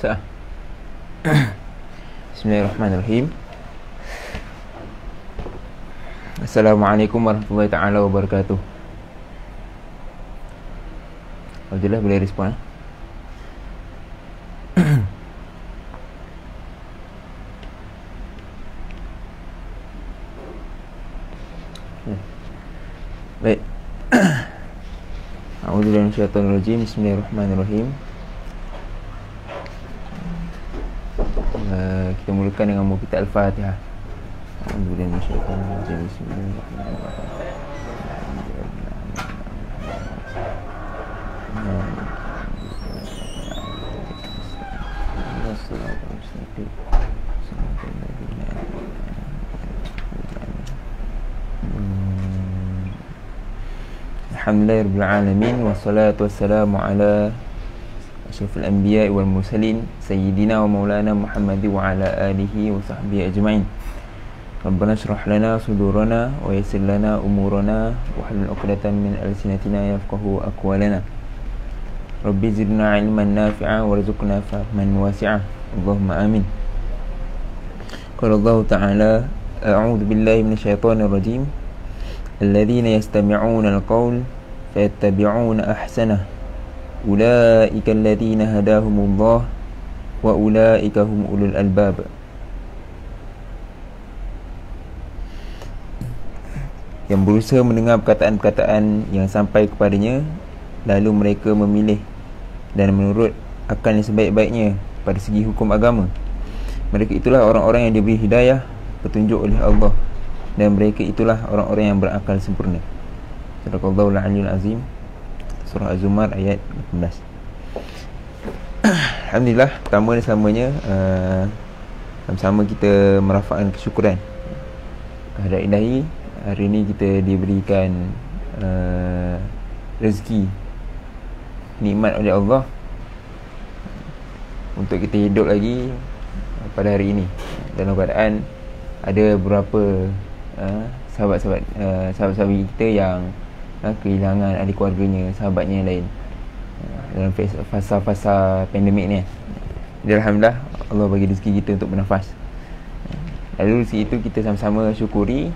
biasa. Bismillahirrahmanirrahim. Assalamualaikum warahmatullahi taala wabarakatuh. Alhamdulillah boleh respon. Baik. A'udzubillahi minasyaitonir rajim. Bismillahirrahmanirrahim. Kita mulakan dengan muka kita Al-Fatihah. A'udzubillahi minasyaitonir rajim. Bismillahirrahmanirrahim. Alhamdulillahirabbil alamin wassalatu wassalamu ala asyrafil anbiya'i wal mursalin sayyidina wa maulana Muhammad wa ala alihi wa sahbihi ajma'in. Rabbana shrah lana sudurana wa yassir lana umurana wa hlul 'uqdatam min alsinatina yafqahu aqwalana. Rabbi zidna 'ilman nafi'a warzuqna fahman wasi'a. Allahumma amin. Qala Allah ta'ala a'udzu billahi minasyaitonir rajim. الذين يستمعون القول فيتبعون أحسنه أولئك الذين هداهم الله وأولئك هم أولو الألباب. Yang berusaha mendengar perkataan-perkataan yang sampai kepadanya, lalu mereka memilih dan menurut akal yang sebaik-baiknya pada segi hukum agama. Mereka itulah orang-orang yang diberi hidayah, petunjuk oleh Allah, dan mereka itulah orang-orang yang berakal sempurna. Sadaqallahul Aliyyul Azim. Surah Az-Zumar ayat 18. Alhamdulillah, pertama dan selamanya sama-sama kita merafakkan kesyukuran kehadrat Ilahi. Hari ini kita diberikan rezeki, nikmat oleh Allah untuk kita hidup lagi pada hari ini dalam keadaan ada beberapa sahabat-sahabat kita yang kehilangan ahli keluarganya, sahabatnya yang lain dalam fasa-fasa pandemik ni. Jadi alhamdulillah Allah bagi rezeki kita untuk bernafas. Lalu rezeki itu kita sama-sama syukuri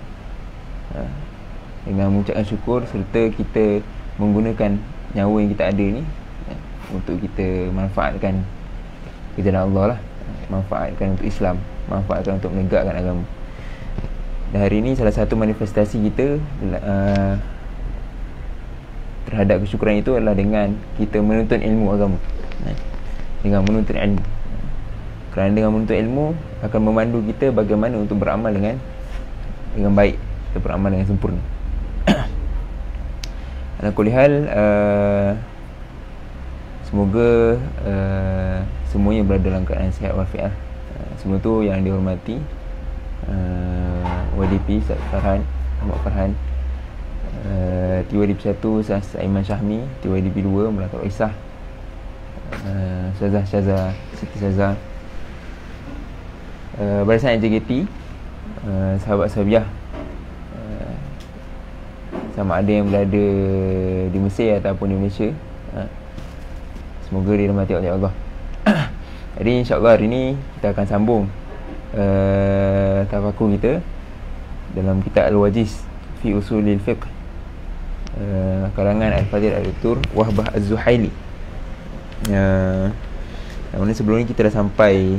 dengan mengucapkan syukur serta kita menggunakan nyawa yang kita ada ni untuk kita manfaatkan ke jalan Allah lah, manfaatkan untuk Islam, manfaatkan untuk menegakkan agama. Dan hari ini salah satu manifestasi kita terhadap kesyukuran itu adalah dengan kita menuntut ilmu agama. Dengan menuntut ilmu. Kerana dengan menuntut ilmu akan memandu kita bagaimana untuk beramal dengan baik, kita beramal dengan sempurna. Ala kulli hal, semoga semuanya berada dalam keadaan sihat walafiat. Semua tu yang dihormati YDP Ustaz Farhan, Ahmad Farhan, TYDP 1 Ustaz Aiman Syahmi, TYDP 2 Melakat Isah, Ustazah Syazah Siti Syazah, Barisan JGT, sahabat-sahabiah, sama ada yang berada di Mesir ataupun di Malaysia, semoga dirahmati oleh Allah. Jadi insyaAllah hari ini kita akan sambung tafakur kita dalam kitab Al-Wajiz fi Usulil Fiqh, karangan Al-Fadhil Al-Doktor Wahbah Az-Zuhaili. Namun sebelum ni kita dah sampai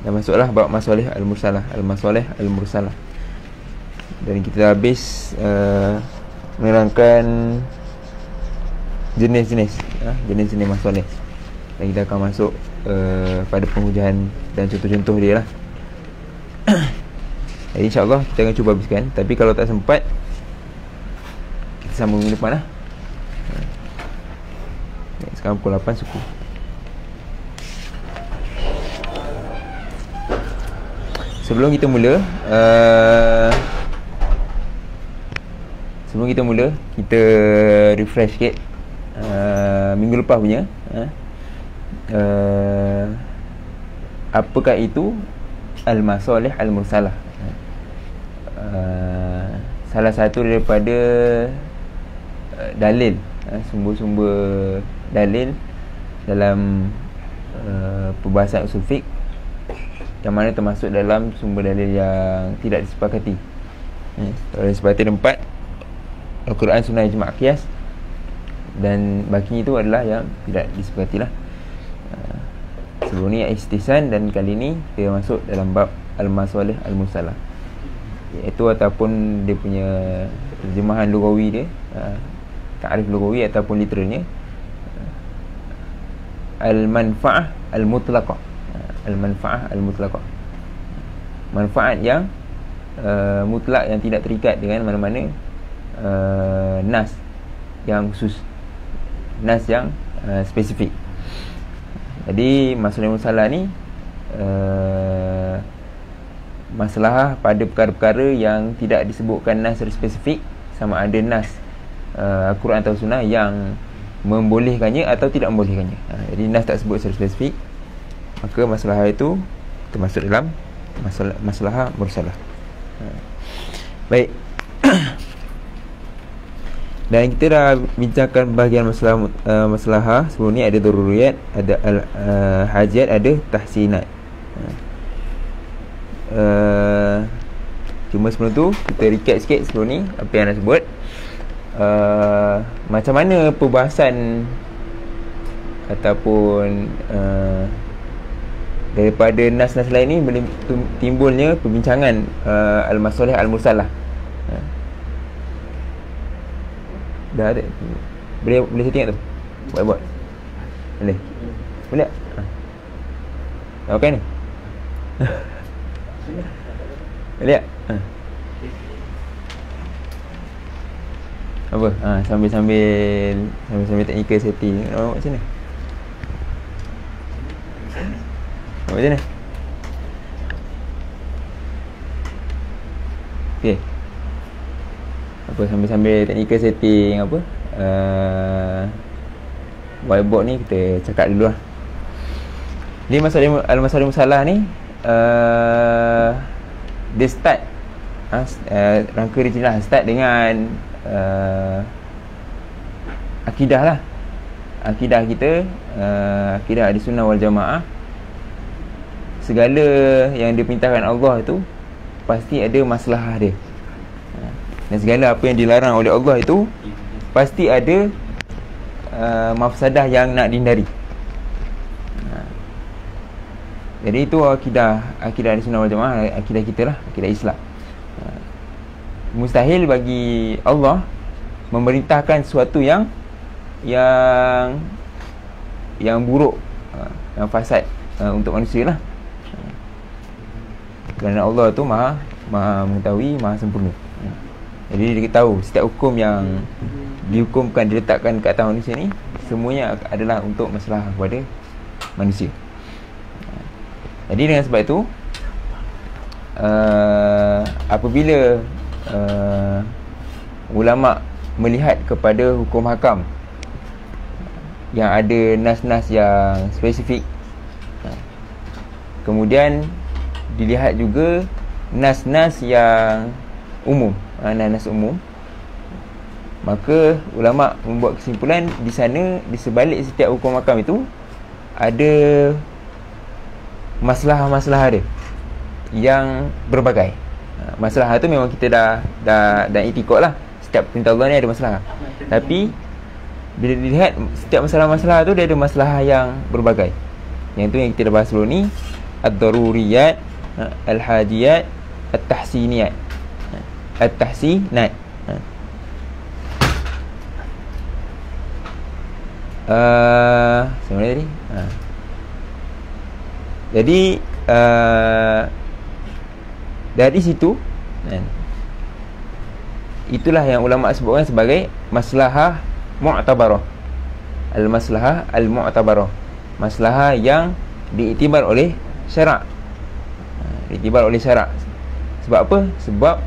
dah masuklah bab masalih al-mursalah, al-masalih al-mursalah, dan kita dah habis menerangkan jenis-jenis masalih. Dan kita akan masuk pada penghujahan dan contoh-contoh dia lah. Jadi insyaAllah kita akan cuba habiskan. Tapi kalau tak sempat, kita sambung minggu depan lah. Sekarang pukul 8 suku. Sebelum kita mula, kita refresh sikit minggu lepas punya. Apakah itu al-masalih al-mursalah? Salah satu daripada dalil, sumber-sumber dalil dalam perbahasan usul fiqh, yang mana termasuk dalam sumber dalil yang tidak disepakati. Kalau disepakati ada 4, Al-Quran, Sunnah, Ijma', Qiyas, dan baki itu adalah yang tidak disepakati lah. Sebelum ni istihsan, dan kali ni dia masuk dalam bab al-masalih al-musalah, iaitu ataupun dia punya terjemahan lugawi dia, ta'rif lugawi ataupun literalnya, al-manfa'ah al-mutlaqah. Al-manfa'ah al-mutlaqah, manfaat yang mutlak, yang tidak terikat dengan mana-mana nas yang khusus, nas yang spesifik. Jadi masalah musalah ni masalah pada perkara-perkara yang tidak disebutkan nas spesifik, sama ada nas Al-Quran atau Sunnah yang membolehkannya atau tidak membolehkannya. Jadi nas tak sebut secara spesifik, maka masalah itu termasuk dalam masalah mursalah. Baik. Dan kita dah bincangkan bahagian masalah. Sebelum ni ada daruriyat, ada hajat, ada tahsinat. Cuma sebelum tu kita recap sikit sebelum ni apa yang dah sebut. Macam mana perbahasan ataupun daripada nas-nas lain ni boleh timbulnya perbincangan al-masalih al-mursalah. Dah ada. Boleh setting tak tu? Buat. Boleh. Boleh tak? Okey ni. Boleh tak? Apa? Sambil technical setting. Macam mana? Macam mana? Okey. Apa, sambil technical setting apa? Whiteboard ni kita cakap dulu lah. Jadi masalah musalah ni dia start rangka dia jelas start dengan akidah lah. Akidah kita, akidah Ahlussunnah wal Jamaah, segala yang diperintahkan Allah itu pasti ada maslahah dia, dan segala apa yang dilarang oleh Allah itu pasti ada mafsadah yang nak dihindari. Jadi itu akidah Ahlussunnah wal Jamaah, akidah kita lah, akidah Islam. Mustahil bagi Allah memerintahkan sesuatu yang buruk, yang fasad untuk manusia lah. Kerana Allah tu maha mengetahui, maha sempurna. Jadi dia tahu setiap hukum yang dihukumkan, diletakkan ke atas manusia ni, semuanya adalah untuk masalah kepada manusia. Jadi dengan sebab itu, apabila ulama melihat kepada hukum hakam yang ada nas-nas yang spesifik, kemudian dilihat juga nas-nas yang umum, nas umum, maka ulama membuat kesimpulan di sana, di sebalik setiap hukum hakam itu ada masalah-masalah dia yang berbagai. Masalah tu memang kita dah itikad lah, setiap perintah Allah ni ada masalah. Tapi bila dilihat setiap masalah-masalah tu, dia ada masalah yang berbagai. Yang tu yang kita dah bahas sebelum ni, ad-daruriyat, al-hajiyat, at-tahsiniyat, at-tahsinat. Macam mana tadi? Jadi dari situ itulah yang ulama sebutkan sebagai maslahah mu'tabarah. Al-maslahah al-mu'tabarah, maslahah yang diiktibar oleh syarak. Diiktibar oleh syarak. Sebab apa? Sebab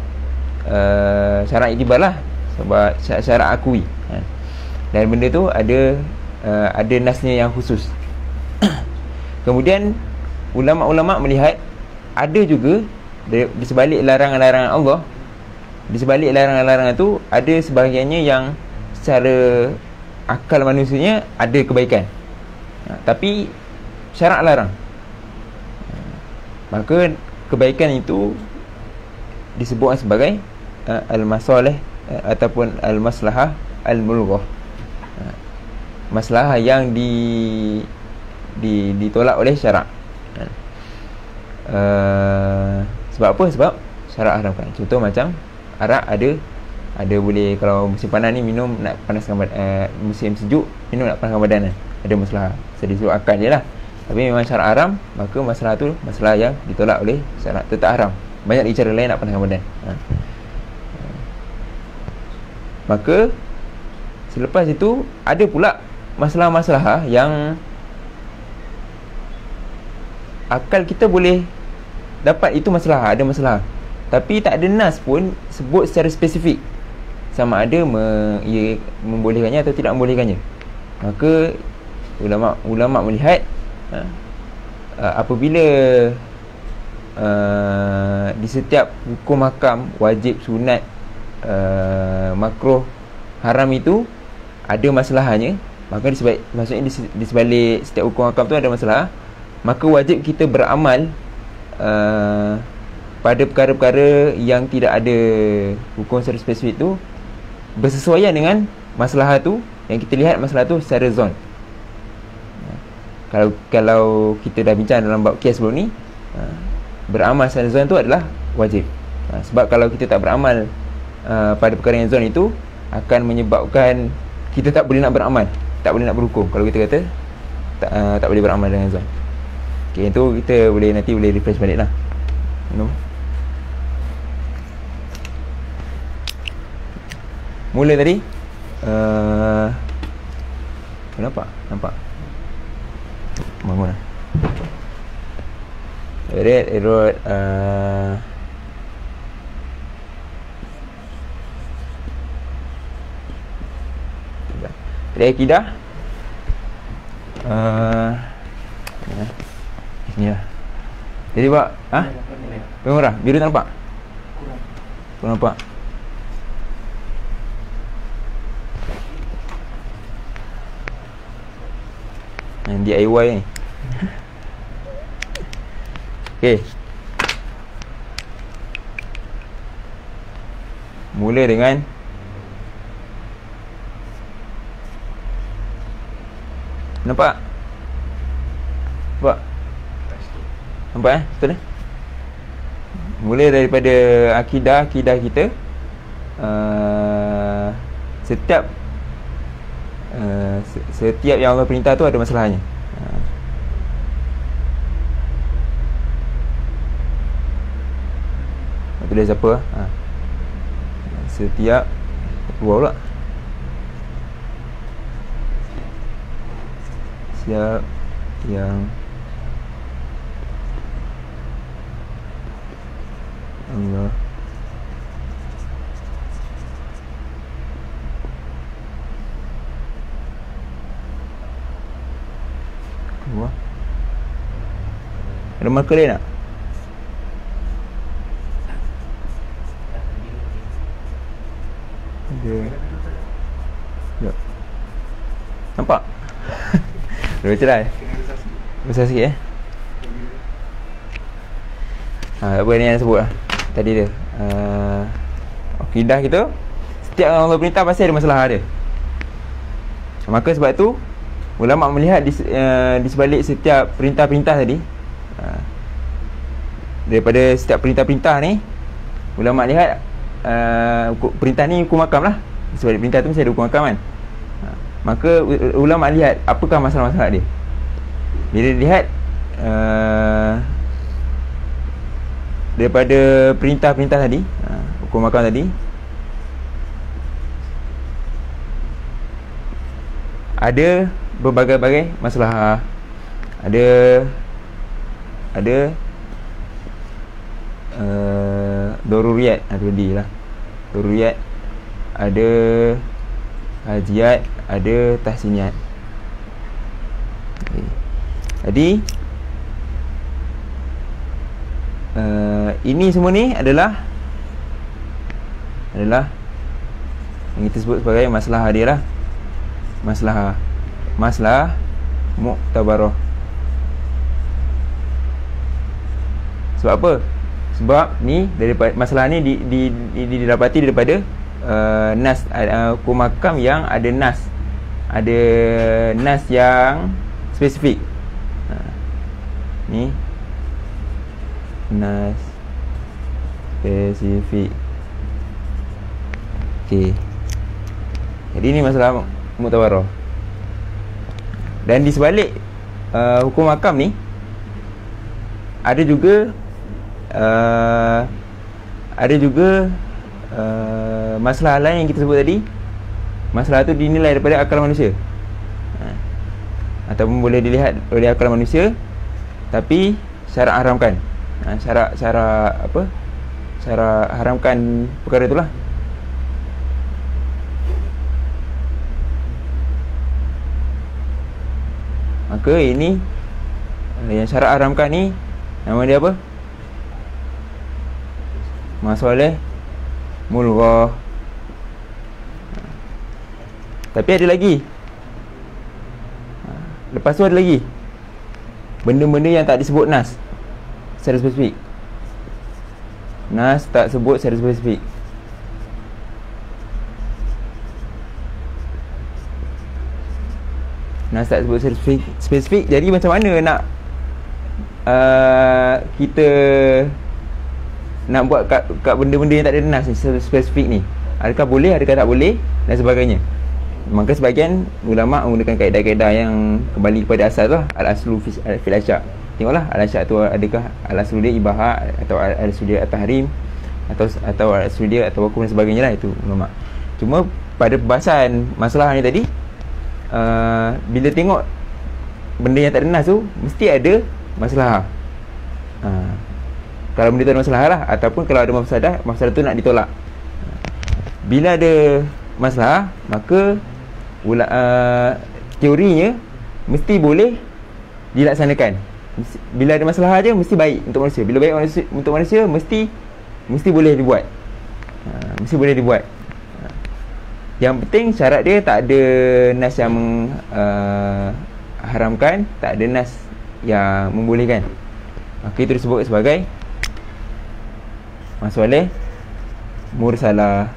syarak iktibar lah, sebab syarak akui. Dan benda tu ada nasnya yang khusus. Kemudian ulama-ulama melihat ada juga di sebalik larangan-larangan Allah, di sebalik larangan-larangan tu ada sebahagiannya yang secara akal manusianya ada kebaikan. Tapi syarak larang. Maka kebaikan itu disebutkan sebagai al-masalih ataupun al-maslahah al-mulghah. Masalah yang ditolak oleh syarak. Sebab apa? Sebab syarak haramkan. Contoh macam arak ada boleh, kalau musim panas ni minum nak panaskan badan, musim sejuk minum nak panaskan badan kan? Ada masalah. Saya disuruh akal je lah. Tapi memang syarak haram, maka masalah tu masalah yang ditolak oleh syarak, tetap haram. Banyak lagi cara lain nak panaskan badan. Maka selepas itu ada pula masalah-masalah yang akal kita boleh dapat itu masalah, ada masalah, tapi tak ada nas pun sebut secara spesifik sama ada ia membolehkannya atau tidak membolehkannya. Maka ulama melihat apabila di setiap hukum hakam, wajib, sunat, makruh, haram itu ada masalahnya, maka maksudnya di sebalik setiap hukum hakam tu ada masalah, maka wajib kita beramal pada perkara-perkara yang tidak ada hukum secara spesifik tu bersesuaian dengan masalah tu yang kita lihat masalah tu secara zon. Kalau kita dah bincang dalam bab qiyas sebelum ni, beramal secara zon tu adalah wajib. Sebab kalau kita tak beramal pada perkara yang zon itu, akan menyebabkan kita tak boleh nak beramal, tak boleh nak berhukum. Kalau kita kata tak boleh beramal dengan zon. Okay, itu kita nanti boleh refresh balik lah. Mula tadi nampak bangun lah. Erot dari akidah ni lah. Jadi buat murah, biru tak nampak? Kurang nampak. Yang DIY ni. Okey. Mula dengan nampak? Nampak betul. Mula daripada akidah kita, setiap yang Allah perintah tu ada masalahnya. Tulis apa? Setiap keluar pula. Setiap yang Allah keluar. Ada marker lain tak? Ada. Sekejap. Nampak? Dah baca dah. Besar sikit apa ni yang sebut lah tadi dia. Akidah kita, setiap yang Allah perintah pasti ada masalah dia. Maka sebab tu ulama melihat di sebalik setiap perintah-perintah tadi, daripada setiap perintah-perintah ni, ulama lihat perintah ni hukum hakam lah. Di sebalik perintah tu mesti ada hukum hakam kan. Maka ulama lihat apakah masalah-masalah dia. Bila lihat daripada perintah-perintah tadi, hukum hakam tadi, ada berbagai-bagai masalah. Ada daruriyat atau lah. Daruriyat, ada hajiat, ada tahsiniyat. Okay. Jadi ini semua ni adalah yang kita sebut sebagai masalah dia lah. Masalah mu'tabarah. Sebab apa? Sebab ni daripada masalah ni didapati daripada nas, hukum hakam yang ada nas, yang spesifik. Ni nas spesifik. Okey. Jadi ni masalah mu'tabarah. Dan di sebalik hukum hakam ni ada juga masalah lain yang kita sebut tadi. Masalah tu dinilai daripada akal manusia, ataupun boleh dilihat oleh akal manusia, tapi syarak haramkan. Syarak apa? Syarak haramkan perkara itulah. Maka ini yang syarak haramkan ni, nama dia apa? Masalah mulghah. Tapi ada lagi. Lepas tu ada lagi benda-benda yang tak disebut nas secara spesifik. Nas tak sebut secara spesifik. Nas tak sebut secara spesifik. Jadi macam mana nak kita nak buat kat benda-benda yang tak ada nas ni, spesifik ni? Adakah boleh, adakah tak boleh, dan sebagainya. Maka sebahagian ulama' menggunakan kaedah-kaedah yang kembali kepada asal tu lah. Al-aslu fil asya'. Tengoklah al-asya' tu adakah al-aslu dia ibahah, atau al-aslu dia at-tahrim, atau al-aslu dia atau hukum dan sebagainya lah. Itu ulama'. Cuma pada pembahasan masalah ni tadi, bila tengok benda yang tak ada nas tu, mesti ada masalah. Kalau benda tu ada masalah lah, ataupun kalau ada masalah tu nak ditolak. Bila ada masalah, maka teorinya mesti boleh dilaksanakan. Bila ada masalah aja mesti baik untuk manusia. Bila baik untuk manusia, mesti boleh dibuat. Mesti boleh dibuat. Yang penting syarat dia tak ada nas yang haramkan, tak ada nas yang membolehkan. Maka itu disebut sebagai masalah mursalah.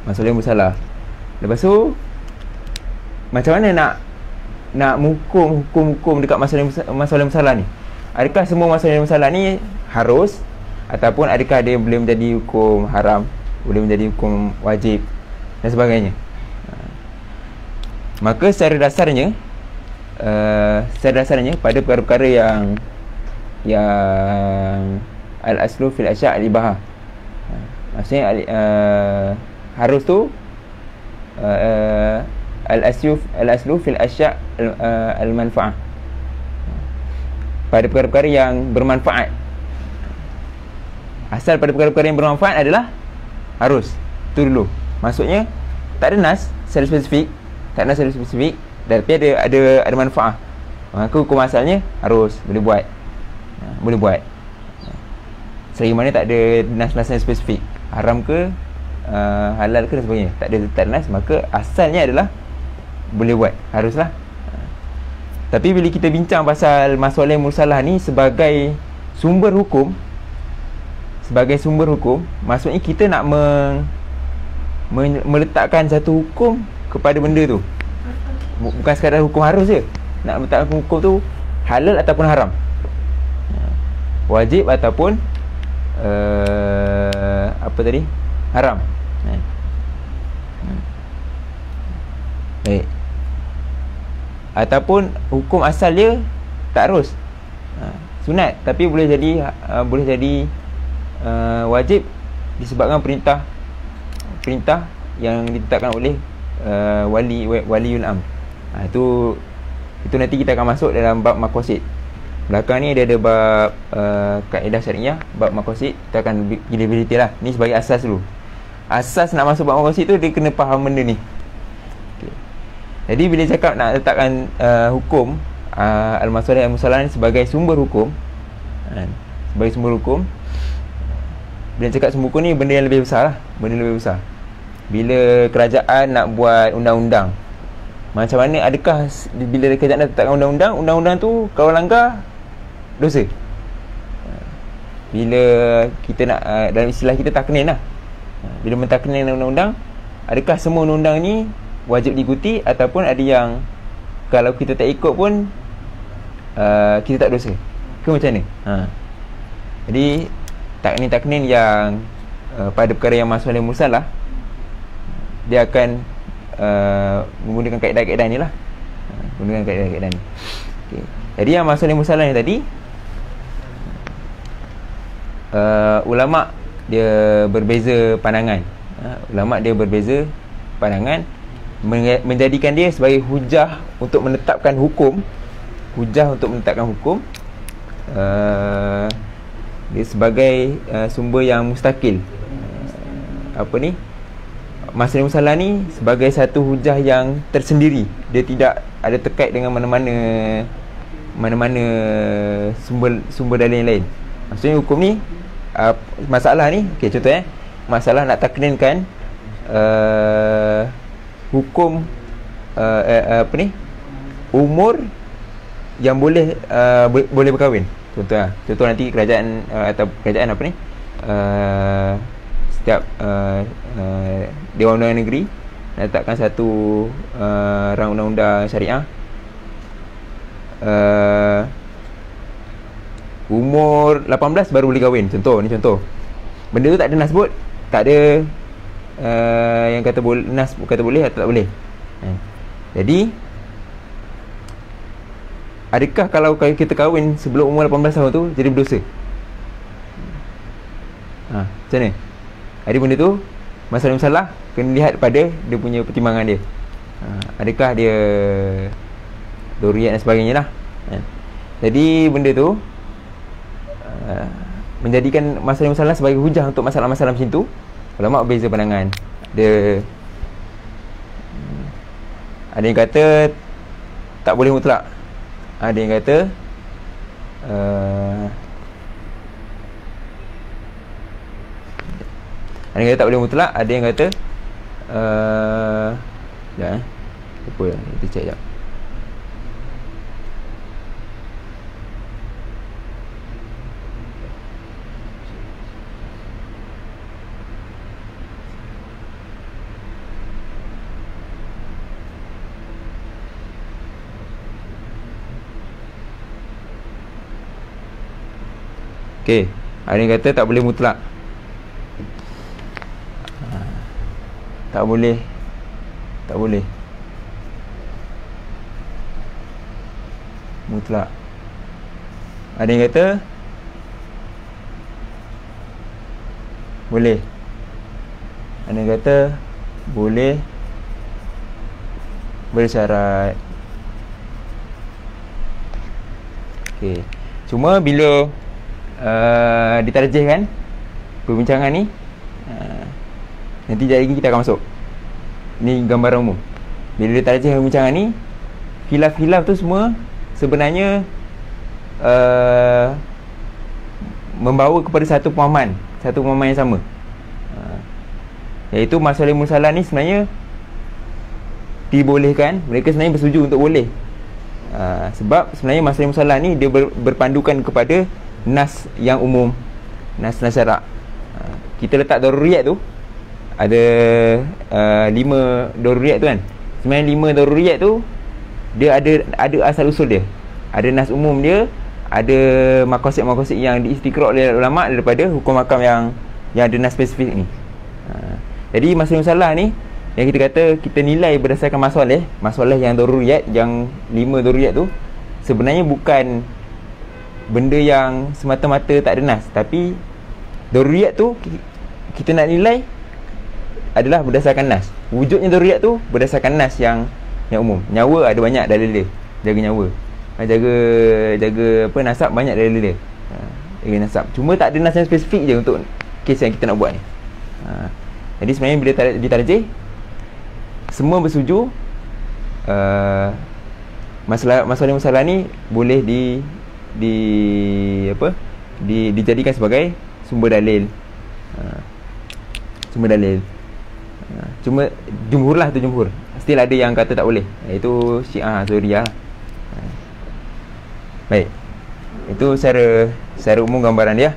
Masalah mursalah. Lepas tu, macam mana nak hukum dekat masalah mursalah ni? Adakah semua masalah mursalah ni harus, ataupun adakah dia boleh menjadi hukum haram, boleh menjadi hukum wajib dan sebagainya? Maka secara dasarnya pada perkara-perkara yang al-aslu fil asya' al-ibahah, maksudnya harus tu al-aslu fil asya' al-manfa'ah, pada perkara-perkara yang bermanfaat. Asal pada perkara-perkara yang bermanfaat adalah harus. Itu dulu. Maksudnya tak ada nas secara spesifik, tapi ada manfaat. Maka hukum asalnya harus, boleh buat. Selagi mana tak ada nas-nas yang spesifik, haram ke, halal ke dan sebagainya, tak ada nas, maka asalnya adalah boleh buat, haruslah. Tapi bila kita bincang pasal masalah mursalah ni sebagai sumber hukum, maksudnya kita nak meletakkan satu hukum kepada benda tu. Bukan sekadar hukum harus je, nak meletakkan hukum tu halal ataupun haram, wajib ataupun apa tadi, haram. Baik. Ataupun hukum asal dia tak harus, sunat, tapi boleh jadi wajib disebabkan perintah yang ditetapkan oleh waliul amr. Itu nanti kita akan masuk dalam bab maqasid. Belakang ni ada bab kaedah syariah, bab maqasid. Kita akan lebih detail lah. Ni sebagai asas dulu. Asas nak masuk bab maqasid tu, dia kena faham benda ni. Okay. Jadi bila cakap nak letakkan hukum al-masalah al-musalah ni sebagai sumber hukum, bila cakap sumber hukum ni, benda yang lebih besar lah. Bila kerajaan nak buat undang-undang, Macam mana, adakah bila kerajaan dah tetapkan undang-undang, undang-undang tu kalau langgar dosa? Bila kita nak, dalam istilah kita taknin lah, bila mentaknin undang-undang, adakah semua undang-undang ni wajib diikuti, ataupun ada yang kalau kita tak ikut pun kita tak dosa ke macam mana? Jadi taknin-taknin yang pada perkara yang masalah mursal lah, dia akan menggunakan kaedah-kaedah ni lah, menggunakan kaedah-kaedah ni. Okay. Jadi yang masalah mursal ni tadi, ulama' dia berbeza pandangan. Ulama' dia berbeza pandangan, menjadikan dia sebagai hujah untuk menetapkan hukum. Hujah untuk menetapkan hukum, dia sebagai sumber yang mustakil. Masalah musalah ni sebagai satu hujah yang tersendiri. Dia tidak ada terkait dengan mana-mana sumber dalil yang lain. Maksudnya hukum ni, masalah ni, okey, contoh masalah nak takninkan hukum umur yang boleh berkahwin. Contoh nanti kerajaan atau kerajaan setiap Dewan Undangan Negeri letakkan satu rang undang-undang syariah, umur 18 baru boleh kahwin. Contoh. Benda tu tak ada nas sebut, tak ada yang kata boleh, nas kata boleh atau tak boleh. Jadi adakah kalau kita kahwin sebelum umur 18 tahun tu jadi berdosa? Macam mana? Ada benda tu, masalah kena lihat pada dia punya pertimbangan dia. Adakah dia doriyat dan sebagainya lah. Jadi benda tu menjadikan masalah sebagai hujah untuk masalah-masalah macam tu. Ulama' berbeza pandangan. Ada yang kata tak boleh mutlak, ada yang kata ada yang kata tak boleh mutlak, ada yang kata apa ya, kita cek sekejap. Okey, ada yang kata tak boleh mutlak. Tak boleh mutlak. Ada yang kata boleh. Ada yang kata boleh bersyarat. Okey, cuma bila ditarjihkan perbincangan ni, nanti lagi kita akan masuk. Ni gambaran umum. Bila ditarjihkan perbincangan ni, khilaf-khilaf tu semua sebenarnya membawa kepada satu pemahaman yang sama, iaitu masalah musalah ni sebenarnya dibolehkan. Mereka sebenarnya bersetuju untuk boleh, sebab sebenarnya masalah musalah ni dia berpandukan kepada nas yang umum, nas syarak. Kita letak daruriyat tu, ada 5 daruriyat tu kan. Sebenarnya 5 daruriyat tu dia ada asal usul dia, ada nas umum dia, ada maqasid-maqasid yang diistiqra' oleh ulama' daripada hukum hakam yang ada nas spesifik ni. Jadi masalah ni yang kita kata kita nilai berdasarkan masalah yang daruriyat, yang 5 daruriyat tu sebenarnya bukan benda yang semata-mata tak ada nas, tapi daruriyat tu kita nak nilai adalah berdasarkan nas. Wujudnya daruriyat tu berdasarkan nas yang umum. Nyawa ada banyak dalil dia, jaga nyawa, jaga nasab, banyak dalil dia, jaga nasab. Cuma tak ada nas yang spesifik je untuk kes yang kita nak buat ni. Jadi sebenarnya bila ditarjih, semua bersetuju masalah ni boleh dijadikan sebagai sumber dalil. Cuma jumhur lah tu, jumhur still ada yang kata tak boleh, iaitu Syiah Zuriyah. Baik, itu secara umum gambaran dia.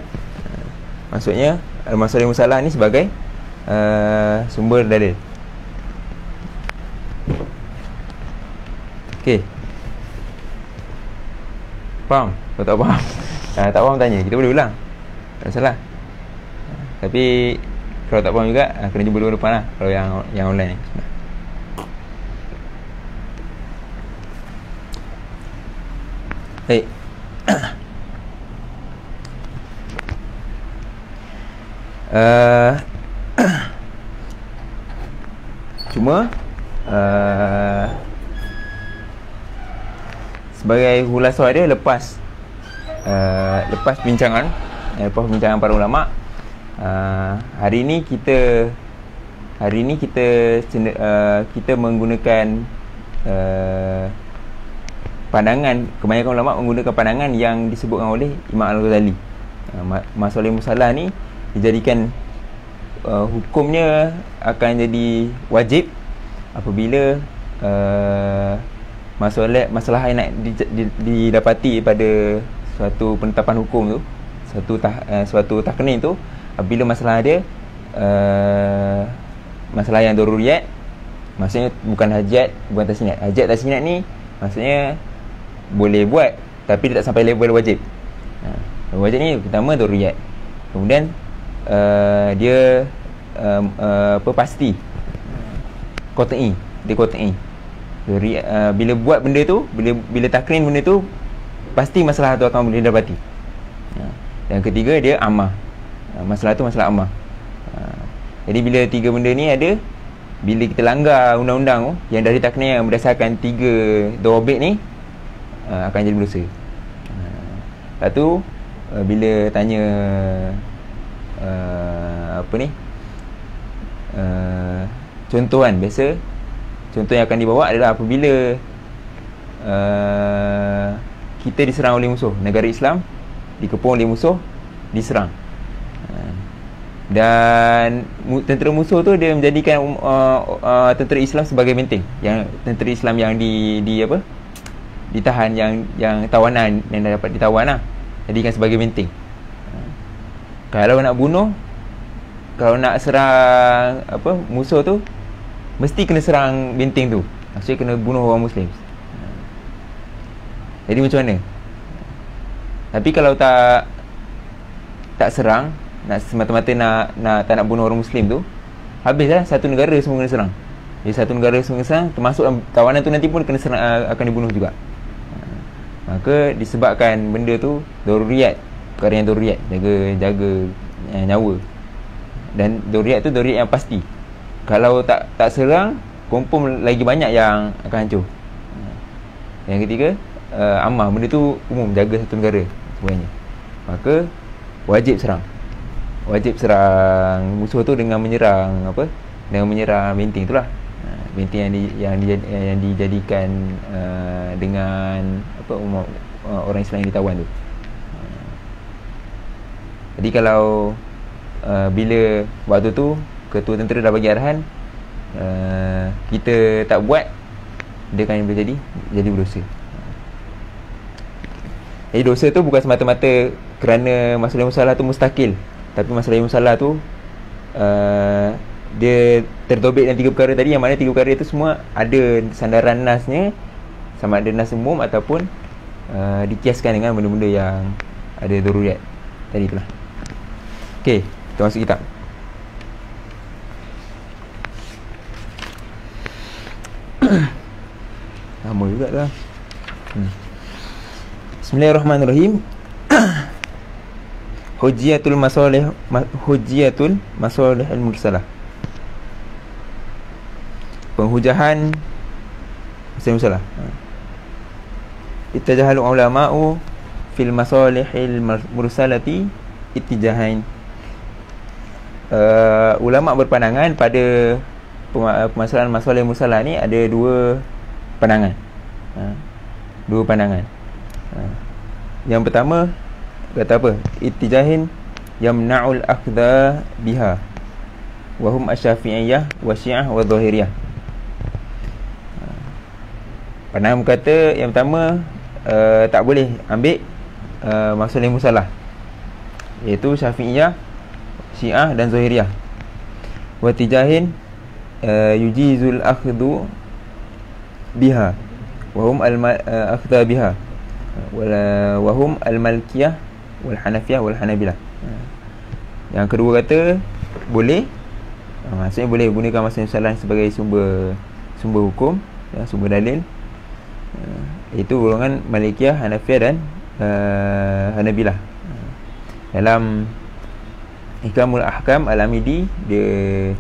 Maksudnya Al-Masalih Musallah ni sebagai sumber dalil. Okey, faham? Kalau tak faham tak faham tanya, kita boleh ulang, tak salah. Tapi kalau tak faham juga kena jumpa dulu depan lah, kalau yang online ni. Baik. Cuma sebagai hulasah dia lepas bincangan para ulama, hari ni kita menggunakan pandangan, kebanyakan ulama menggunakan pandangan yang disebutkan oleh Imam Al-Ghazali. Masalih Musallah ni dijadikan hukumnya akan jadi wajib apabila masalah yang nak didapati pada suatu penetapan hukum tu, suatu taknin tu, apabila masalah dia masalah yang daruriyat, maksudnya bukan hajat, bukan tasniat. Hajat tasniat ni maksudnya boleh buat tapi dia tak sampai level wajib. Wajib ni pertama daruriyat, kemudian dia pasti qat'i, dia qat'i. Bila buat benda tu, bila takrin benda tu, pasti masalah tu akan boleh dapati. Yang ketiga dia ammah. Masalah tu masalah ammah. Jadi bila tiga benda ni ada, bila kita langgar undang-undang yang dah ditaknir berdasarkan tiga dawabit ni, akan jadi berdosa. Lepas tu bila tanya contoh kan, biasa contoh yang akan dibawa adalah apabila kita diserang oleh musuh, negara Islam dikepung oleh musuh, diserang, dan tentera musuh tu dia menjadikan tentera Islam sebagai benteng, yang tentera Islam yang ditahan, yang tawanan, yang dah dapat ditawan lah, jadikan sebagai benteng. Kalau nak bunuh, kalau nak serang musuh tu, mesti kena serang benteng tu, maksudnya kena bunuh orang Muslim. Jadi macam mana? Tapi kalau tak serang, nak semata-mata tak nak bunuh orang Muslim tu, habislah, satu negara semua kena serang. Jadi satu negara semua kena serang, termasuk tawanan tu nanti pun kena serang, akan dibunuh juga. Maka disebabkan benda tu daruriyat, perkara yang daruriyat, jaga nyawa. Dan daruriyat tu daruriyat yang pasti. Kalau tak serang, confirm lagi banyak yang akan hancur. Yang ketiga, ammah, benda tu umum, jaga satu negara sebenarnya. Maka wajib serang musuh tu dengan menyerang dengan menyerang benteng tu lah. Benteng yang dijadikan dengan orang Islam yang ditawan tu. Jadi kalau bila waktu tu ketua tentera dah bagi arahan, kita tak buat, dia akan jadi berdosa. Jadi dosa tu bukan semata-mata kerana masalah musalah tu mustakil, tapi masalah musalah tu dia tertobik dengan tiga perkara tadi, yang mana tiga perkara itu semua ada sandaran nasnya, sama ada nas umum ataupun dikiaskan dengan benda-benda yang ada daruriyat tadi itulah. Okey, kita masuk kitab. Lama juga lah. Bismillahirrahmanirrahim. Hujjatul masalih al-mursalah. Penghujahan masalih mursalah. Ittajahal ulama'u fil masalihil mursalati ittijahain. Ulama berpandangan pada permasalahan masalah mursalah ni ada dua pandangan. Yang pertama kata apa? Ittijahin yamna'ul akhdha biha wa hum asy-syafi'iyyah wa syiah wa dhahiriyah. Pandangan berkata yang pertama, tak boleh ambil masalah musalah, iaitu Syafi'iyah, Syiah dan Zahiriyah. Wa tijahin yujizul akhdhu biha wa hum al-akhdha biha wa hum al-Malikiyah wal Hanafiyah wal Hanabilah. Yang kedua kata boleh, maksudnya boleh gunakan masalah musalah sebagai sumber hukum, sumber dalil, iaitu golongan Malikiyah, Hanafiyah dan Hanabilah. Dalam Ihkamul Ahkam Al-Amidi, dia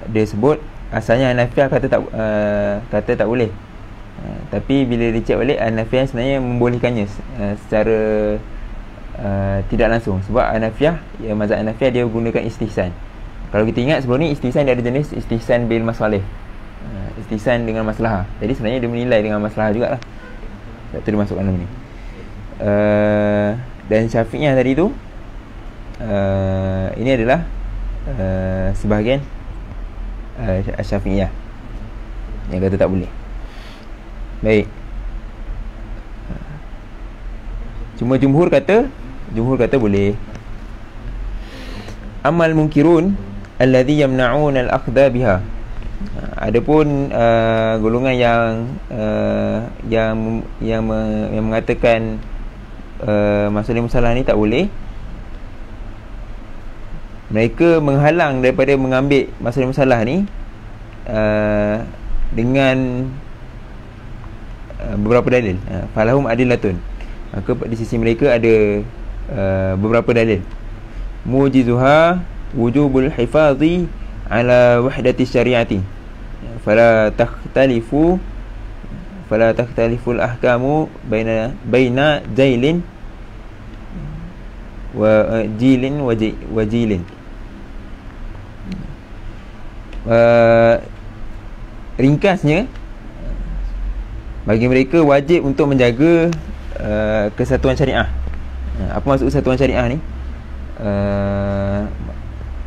dia sebut asalnya Hanafiyah kata tak boleh, tapi bila dicek balik, Hanafiyah sebenarnya membolehkannya secara tidak langsung. Sebab Hanafiyah, mazhab Hanafiyah, dia gunakan istihsan. Kalau kita ingat sebelum ni, istihsan dia ada jenis istihsan bil masalih, istihsan dengan maslahah. Jadi sebenarnya dia menilai dengan maslahah jugalah. Tak tu dia masukkan dalam ni. Dan Syafi'iyah tadi tu, ini adalah sebahagian Syafi'iyah yang kata tak boleh. Baik. Cuma jumhur kata boleh. Amal munkirun alladhi yamna'un al-akhdha biha. Adapun golongan yang mengatakan masalah musalah ni tak boleh, mereka menghalang daripada mengambil masalah musalah ni dengan beberapa dalil. Falahum adilatun, maka di sisi mereka ada beberapa dalil. Mujizuha wujubul hifazi ala wahdati syariati, fala takhtalifu al-ahkamu baina jailin wa jilin wa jilin. Ringkasnya, bagi mereka wajib untuk menjaga kesatuan syariah. Apa maksud kesatuan syariah ni?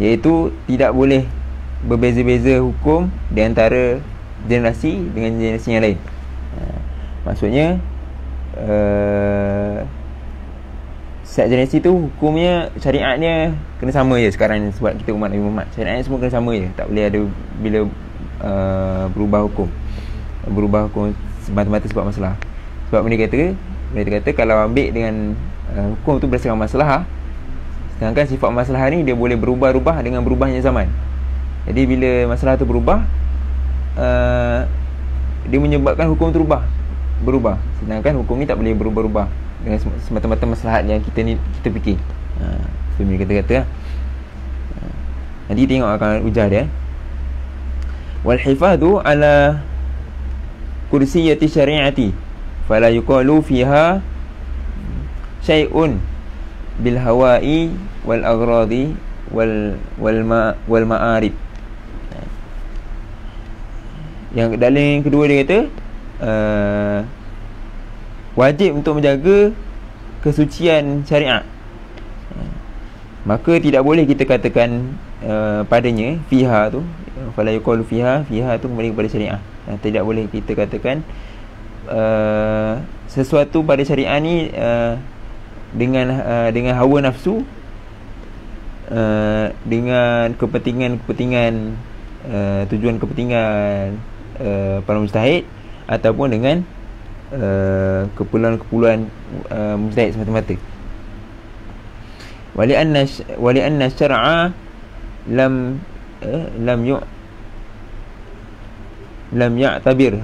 Iaitu tidak boleh berbeza-beza hukum di antara generasi dengan generasi yang lain. Maksudnya setiap generasi tu hukumnya, syariatnya kena sama je. Sekarang sebab kita umat Nabi Muhammad, syariatnya semua kena sama je. Tak boleh ada bila berubah hukum semata-mata sebab masalah. Sebab mereka kata kalau ambil dengan hukum tu berdasarkan masalah, sedangkan sifat masalah ni dia boleh berubah-ubah dengan berubahnya zaman. Jadi bila masalah tu berubah, dia menyebabkan hukum tu berubah. Sedangkan hukum ni tak boleh berubah-ubah dengan semata-mata maslahat yang kita fikir. Itu mereka kata lah. Nanti tengok akan ujar dia. Wal hifadhu ala kursiyati syari'ati fala yuqalu fiha syai'un bil hawa'i wal aghradi wal ma'arib. Yang dalil yang kedua dia kata wajib untuk menjaga kesucian syariat, maka tidak boleh kita katakan padanya fiha tu, fala yuqalu fiha tu kembali kepada syariat. Tidak boleh kita katakan sesuatu pada syariat ni dengan hawa nafsu, dengan kepentingan tujuan kepentingan para mujtahid, ataupun dengan keperluan mujtahid semata-mata. Wali anna syar'a lam ya'tabir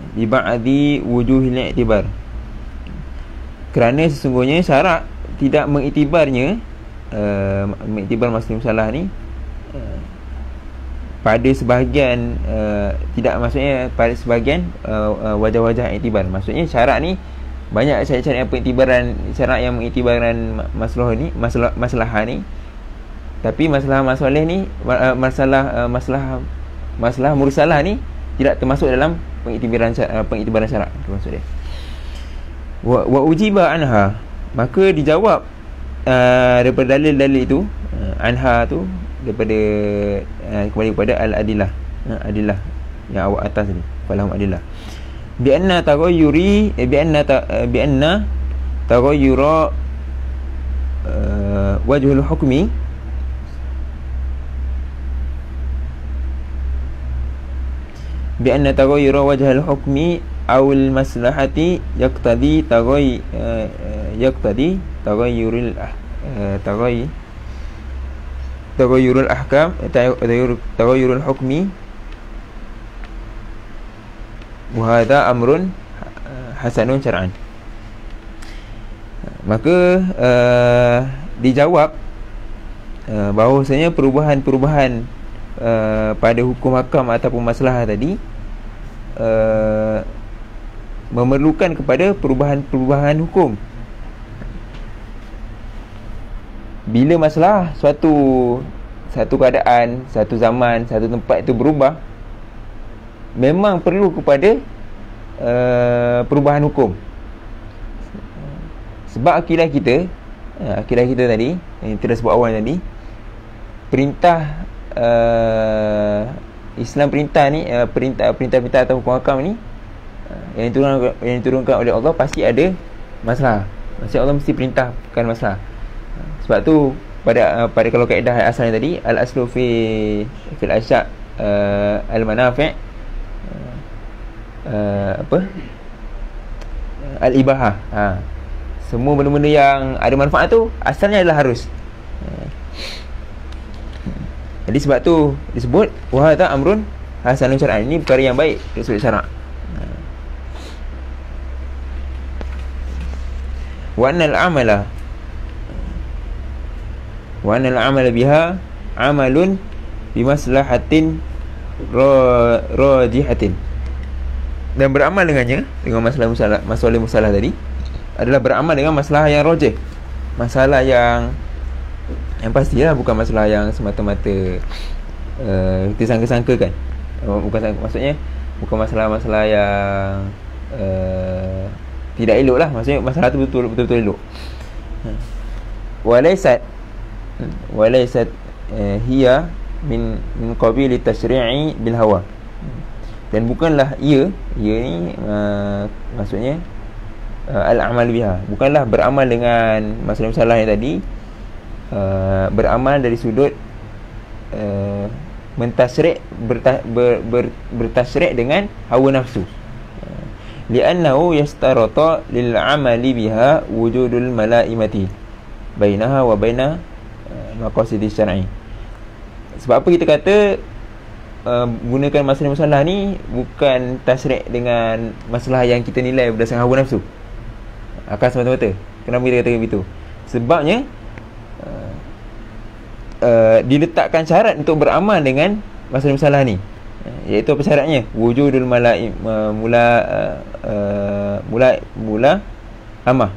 bi ba'di wujuhil i'tibar, kerana sesungguhnya syarak tidak mengiktibarnya, mengiktibar masalah musalah ni pada sebahagian, tidak, maksudnya pada sebahagian wajah-wajah iktibar. Maksudnya syarat ni banyak syarat-syarat yang pengiktibaran, syarat yang mengiktibarkan masalah ni, masalah ni, tapi masalah ni, masalah mursalah ni tidak termasuk dalam pengiktibaran syarat. Itu maksud dia. Wa ujiba anha, maka dijawab daripada dalil-dalil itu, anha tu daripada kembali kepada al-adillah, adillah yang awal atas ni, falahum adillah. Bi anna taghayyuri bi anna taghayyura wajhul hukmi bi anna taghayyura wajhul hukmi aw al maslahati yaqtadi taghayyurul taghayyurul ahkam taghayyurul hukmi wa hadha amrun hasanun syar'an. Maka dijawab bahawasanya perubahan-perubahan pada hukum hakam ataupun masalah tadi memerlukan kepada perubahan-perubahan hukum. Bila masalah satu keadaan, satu zaman, satu tempat itu berubah, memang perlu kepada perubahan hukum. Sebab akidah kita tadi yang kita sebut awal tadi, perintah Islam perintah ni, perintah atau hukum hakam ni yang diturunkan oleh Allah pasti ada masalah. Maksud Allah mesti perintahkan masalah. Sebab tu pada kalau kaedah asalnya tadi, al aslu fil asya' al manafi' al ibahah. Semua benda-benda yang ada manfaat tu asalnya adalah harus. Jadi sebab tu disebut wa hadha amrun hasanun syar'an, ini perkara yang baik dari sudut syarak. Wa anna al-amala biha amalun bimaslahatin rajihatin. Dan beramal dengannya, dengan masalah tadi adalah beramal dengan masalah yang rajih, masalah yang pastilah, bukan masalah yang semata-mata kita sangka-sangkakan. Maksudnya bukan masalah-masalah yang tidak elok lah. Maksudnya masalah tu betul-betul elok. Walaysat hiya min qabili tasyri'i bil hawa. Dan bukanlah ia ni maksudnya al-amal biha, bukanlah beramal dengan masalah-masalah yang tadi beramal dari sudut bertasyri' dengan hawa nafsu. Li'annahu yastarata lil amali biha wujudul malaimati bainaha wa baina maqasidis syar'i. Sebab apa kita kata gunakan masalah-masalah ni bukan tasyri' dengan masalah yang kita nilai berdasarkan hawa nafsu, akal semata-mata. Kenapa kita kata begitu? Sebabnya diletakkan syarat untuk beramal dengan masalah-masalah ni, iaitu apa syaratnya? Wujudul mula amah,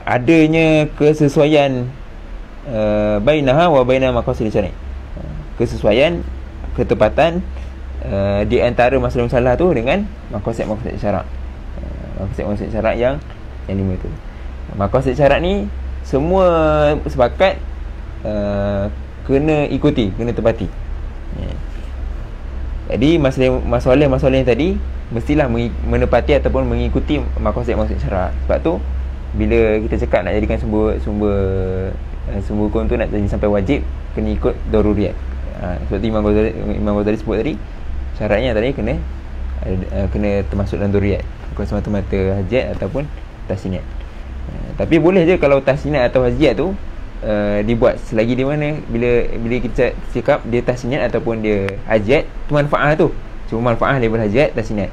adanya kesesuaian bainaha wa baina maqasid syar'i, kesesuaian, ketepatan di antara masalah-masalah tu dengan maqasid syarak. Maqasid syarak yang 5 tu. Maqasid syarak ni semua sepakat kena ikuti, kena tepati. Jadi masalah yang tadi mestilah menepati ataupun mengikuti maqasid syarak. Sebab tu bila kita cakap nak jadikan sumber hukum tu nak jadi sampai wajib, kena ikut daruriyat. Seperti Imam Ghazali sebut tadi, syaratnya tadi kena termasuk dalam daruriyat, bukan semata-mata hajat ataupun tasniat. Tapi boleh je kalau tasniat atau hajat tu dibuat selagi di mana bila kita cakap dia tasniat ataupun dia hajat, tu manfaat tu. Cuma manfaat label hajat, tasniat.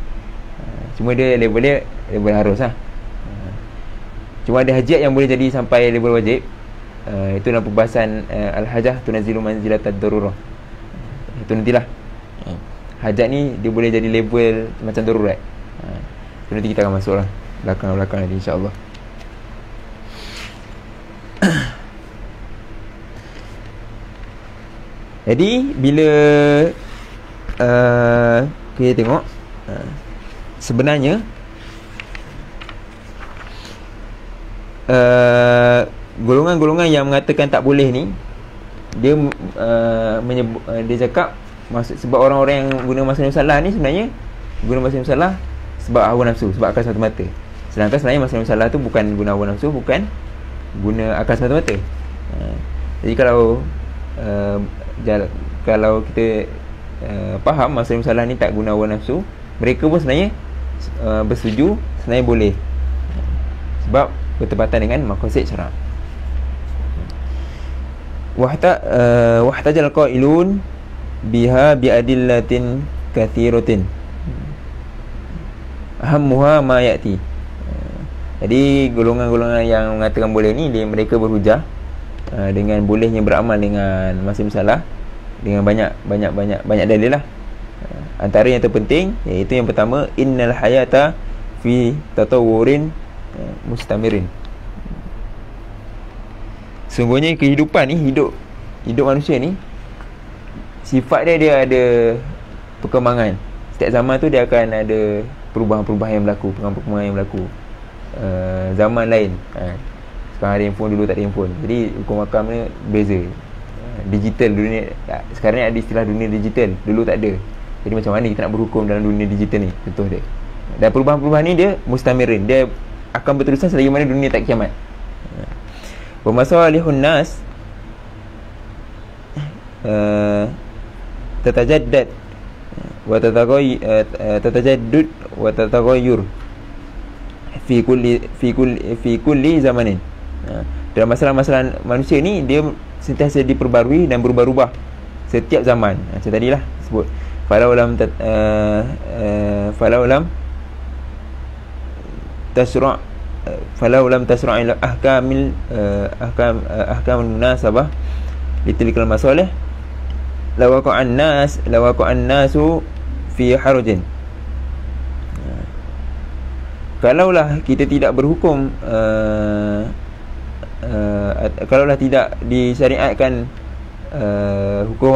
Cuma dia label harus lah. Cuma ada hajat yang boleh jadi sampai label wajib. Itu dalam perbahasan al-hajah tunazilu manzilatad darurah. Itu nantilah. Hajat ni dia boleh jadi label macam darurat. Itu nanti kita akan masuk lah belakang nanti, insya-Allah. Jadi bila kita tengok sebenarnya golongan-golongan yang mengatakan tak boleh ni, dia dia cakap sebab orang-orang yang guna masalah musalah ni sebenarnya guna masalah musalah sebab hawa nafsu, sebab akal semata-mata. Sedangkan sebenarnya masalah musalah tu bukan guna hawa nafsu, bukan guna akal semata-mata. Jadi kalau kita faham masalah musalah ni tak guna hawa nafsu, mereka pun sebenarnya bersetuju sebenarnya boleh, sebab bertepatan dengan maqasid syarak. Wahtajal qailun biha biadillatin kathiratin ahammuha ma ya'ti. Jadi golongan-golongan yang mengatakan boleh ni, mereka berhujah dengan bolehnya beramal dengan masalah musalah dengan banyak dalil lah. Antara yang terpenting iaitu yang pertama, innal hayata fi tatawurin mustamirin. Sungguhnya kehidupan ni, hidup manusia ni, sifat dia ada perkembangan. Setiap zaman tu dia akan ada perubahan-perubahan yang berlaku, perkembangan yang berlaku. Zaman lain, sekarang ada handphone, dulu tak ada handphone. Jadi hukum makam ni beza. Digital dunia, sekarang ni ada istilah dunia digital, dulu tak ada. Jadi macam mana kita nak berhukum dalam dunia digital ni, contoh dia. Dan perubahan-perubahan ni dia mustamirin, dia akan berterusan selagi mana dunia tak kiamat. Wa masalihun nas tatajaddad wa tatajaddud wa tataghayyur fi kulli zamanin. Dalam masalah-masalah manusia ni, dia sentiasa diperbarui dan berubah-ubah setiap zaman. Macam tadilah sebut, falau lam tasra' ila ahkamul munasabah litilkal masalih lawaqa'an nasu fi harajin. Kalaulah kita tidak berhukum, kalaulah tidak disyariatkan hukum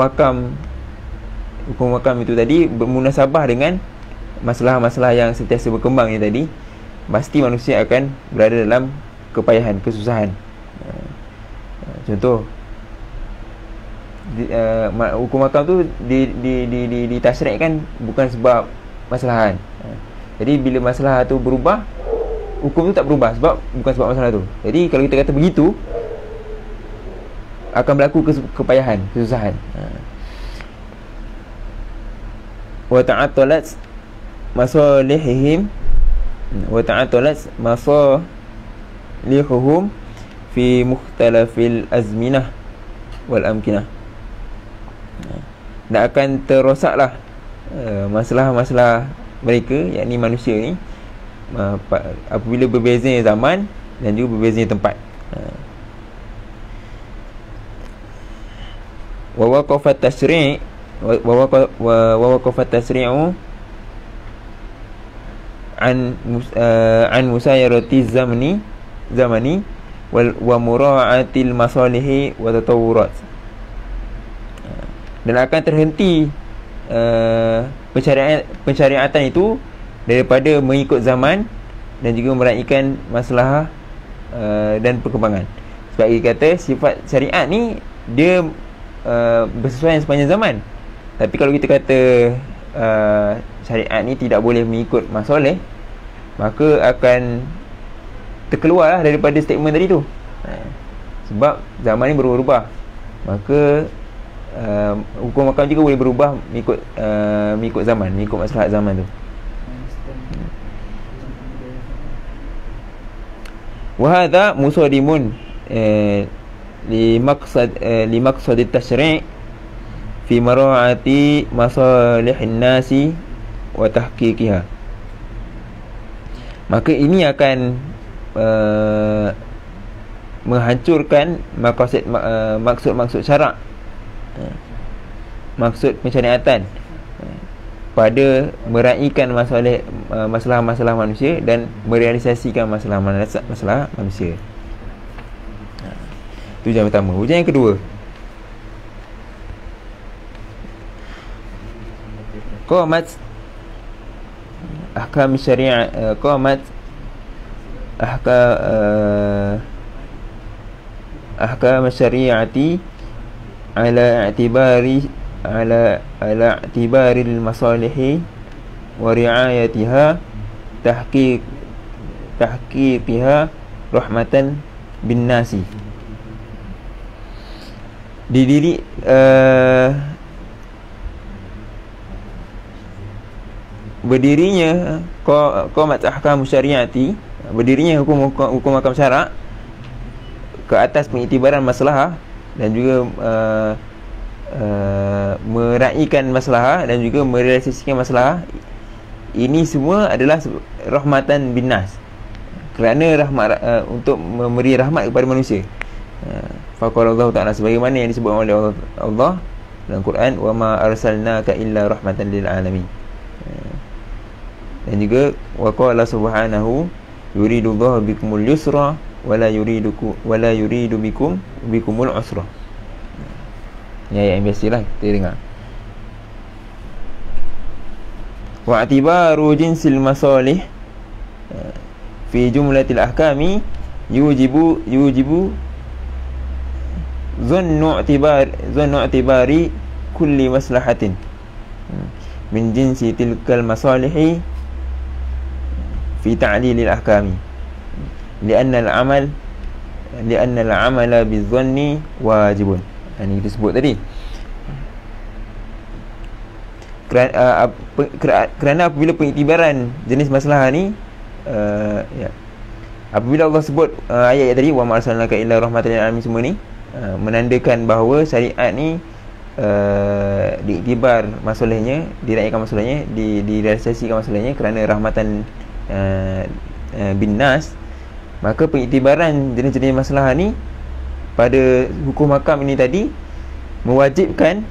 hakam itu tadi bermunasabah dengan masalah-masalah yang sentiasa berkembang ni tadi, pasti manusia akan berada dalam kepayahan, kesusahan. Contoh, hukum hakam tu ditasyri'kan bukan sebab masalahan. Jadi bila masalah tu berubah, hukum tu tak berubah sebab bukan sebab masalah tu. Jadi kalau kita kata begitu, akan berlaku kepayahan, kesusahan. Wa ta'attalat masalihihim wa ta'attalat masalihuhum fi mukhtalafil azminah wal amkinah. Dan akan terrosaklah masalah-masalah mereka, yakni manusia ni, apabila berbezanya zaman dan juga berbezanya tempat. Wa waqafat tasri'u an musayarati zamani wa mura'atil masalihi wa tatawurat. Dan akan terhenti pensyariatan itu daripada mengikut zaman dan juga meraihkan masalah dan perkembangan. Sebab dia kata sifat syariat ni dia bersesuaian sepanjang zaman. Tapi kalau kita kata syariat ni tidak boleh mengikut masalah, maka akan terkeluarlah daripada statement tadi tu. Sebab zaman ni berubah-ubah, maka hukum makam juga boleh berubah mengikut zaman, mengikut maslahat zaman tu. Wa hadha musadimun li maqsad at-tashri' fi mara'ati masalihin nasi wa tahqiqiha. Maka ini akan menghancurkan maksud-maksud syarak, maksud pensyariatan pada meraihkan masalah-masalah manusia dan merealisasikan masalah manusia. Itu ujian pertama. Ujian yang kedua, qamat ahkam syariah, qamat ahkam syariati ala i'tibari ala i'tibaril masalihi wa ri'ayatiha tahqiqiha rahmatan bin nasi. Berdirinya qamat ahkam syariati, berdirinya hukum ahkam syarak ke atas pengiktibaran maslahah dan juga meraihkan maslahah dan juga merealisasikan maslahah, ini semua adalah rahmatan bin nas, kerana rahmat untuk memberi rahmat kepada manusia. Faqala Allah Ta'ala, sebagaimana yang disebut oleh Allah dalam Quran, wa ma arsalnaka illa rahmatan lil alamin. Dan juga wa qala subhanahu, yuridullahu bikumul yusra wala yuridu bikumul usra. Ya, yang biasalah kita dengar. Wa i'tibaru jinsil masalih fi jumlatil ahkami yujibu zannu i'tibari kulli maslahatin min jinsi tilkal masalihi fi ta'lilil ahkami li'anna al-amala bizanni wajibun. Ini kita sebut tadi. Kerana apabila pengiktibaran jenis masalah ni apabila Allah sebut ayat tadi, wa ma arsalnaka illa rahmatan lil alamin, semua ni menandakan bahawa syariat ni diiktibar masalahnya, diraihkan masalahnya, direalisasikan masalahnya kerana rahmatan bin nas. Maka pengiktibaran jenis-jenis masalah ni pada hukum hakam ini tadi mewajibkan,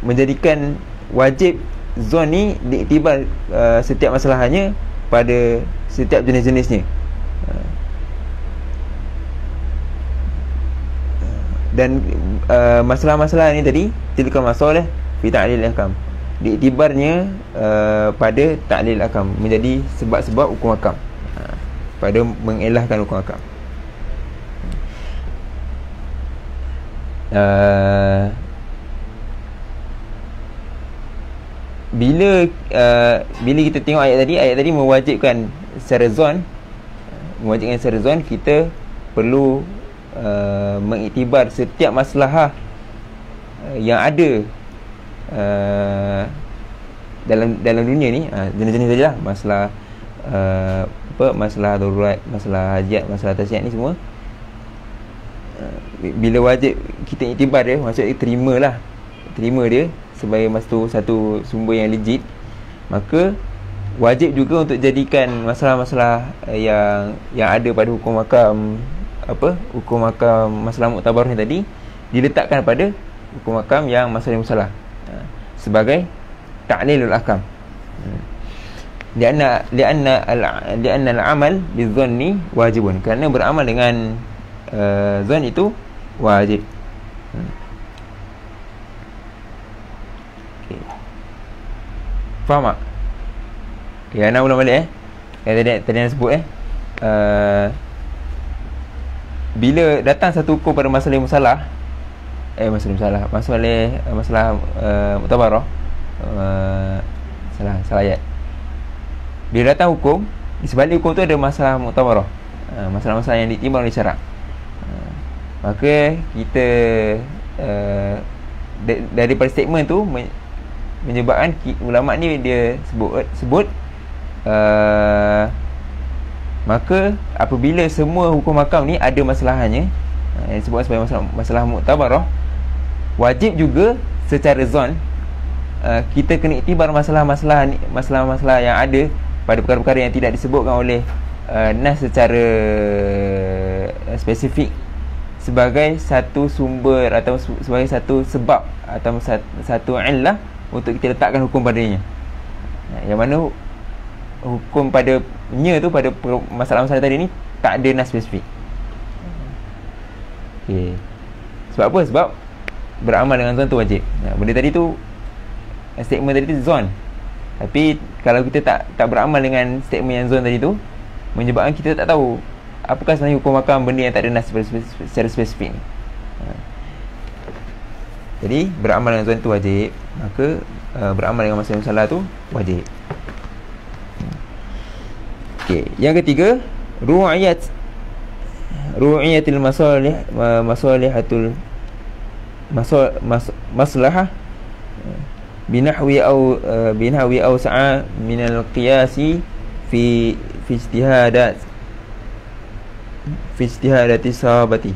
menjadikan wajib zon ni diiktibar setiap masalahnya pada setiap jenis-jenisnya. Dan masalah-masalah ni tadi tilka masalah fi ta'lil ahkam, diiktibarnya pada ta'lil ahkam, menjadi sebab-sebab hukum hakam, pada mengelahkan hukum hakam. Bila kita tengok ayat tadi mewajibkan secara zon, kita perlu mengiktibar setiap maslahah yang ada dalam dunia ni, jenis-jenis sajalah masalah masalah darurat, masalah hajat, masalah tasyiat ni semua. Bila wajib kita iktibar dia, maksudnya terima dia sebagai satu sumber yang legit, maka wajib juga untuk jadikan masalah-masalah yang ada pada hukum hakam masalah muktabar ni tadi diletakkan pada hukum hakam yang masalah sebagai ta'lilul ahkam. Lianna al-amal bizanni wajibun, kerana beramal dengan zon itu wajib. Okay. Faham tak? Okay, Ana ulang balik yang tadi Ana sebut bila datang satu hukum pada masalah muktabarah, salah ayat. Bila datang hukum, di sebalik hukum tu ada masalah muktabarah, masalah-masalah yang ditimbang oleh syarak. Maka kita daripada statement tu menyebabkan ulama ni dia sebut maka apabila semua hukum hakam ni ada masalahannya, yang disebut sebagai masalah muktabarah, wajib juga secara zon kita kena iktibar masalah-masalah yang ada pada perkara-perkara yang tidak disebutkan oleh nas secara spesifik sebagai satu sumber atau sebagai satu sebab atau satu illah untuk kita letakkan hukum padanya. Yang mana hukum padanya tu pada masalah-masalah tadi ni tak ada nas spesifik. Okay. Sebab apa? Sebab beramal dengan zon tu wajib. Benda tadi tu, statement tadi tu zon. Tapi kalau kita tak beramal dengan statement yang zon tadi tu, menyebabkan kita tak tahu apakah sebenarnya hukum hakam benda yang tak ada nas secara spesifik ni. Jadi beramal dengan tuan tu wajib, maka beramal dengan masalah musallah tu wajib. Okey, yang ketiga, ru'iyatil masalihatul maslahah binahwi au sa'a min al-qiyasi fi ijtihadati sahabati.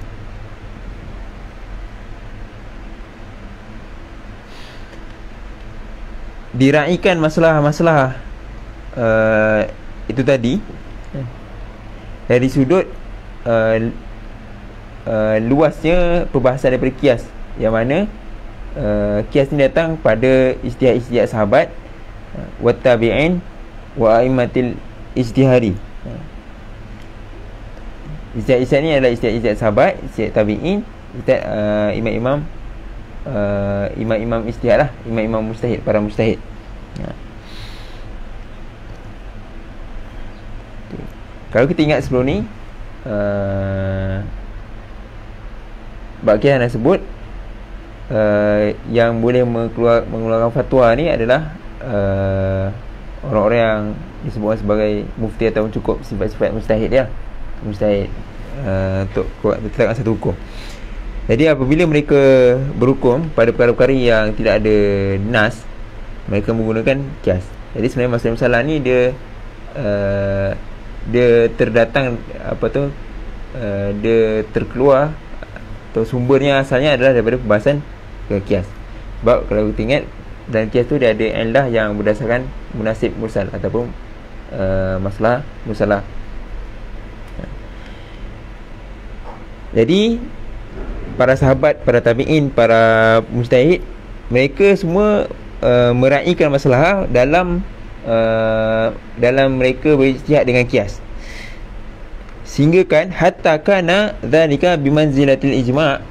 Diraikan masalah-masalah itu tadi dari sudut luasnya perbahasan daripada qiyas, yang mana qiyas ni datang pada ijtihad sahabat, wa tabi'in wa a'immatil ijtihadi. Ijtihad ni adalah ijtihad sahabat, ijtihad tabi'in, ijtihad imam ijtihad lah, imam mujtahid, para mujtahid. Kalau kita ingat sebelum ni, bab qiyas dah sebut, yang boleh mengeluarkan fatwa ni adalah orang-orang yang disebut sebagai mufti atau cukup sifat-sifat mujtahid dia. Mujtahid untuk tetapkan satu hukum. Jadi apabila mereka berhukum pada perkara-perkara yang tidak ada nas, mereka menggunakan qiyas. Jadi sebenarnya masalah ni dia terdatang dia terkeluar atau sumbernya asalnya adalah daripada pembahasan ke qiyas. Sebab kalau kita ingat, dalam qiyas tu dia ada illah yang berdasarkan munasib mursal ataupun masalah musalah. Jadi para sahabat, para tabi'in, para mujtahid, mereka semua meraihkan masalah dalam mereka berijtihad dengan qiyas, sehingga kan hatta kana dzalika bimanzilatil ijma'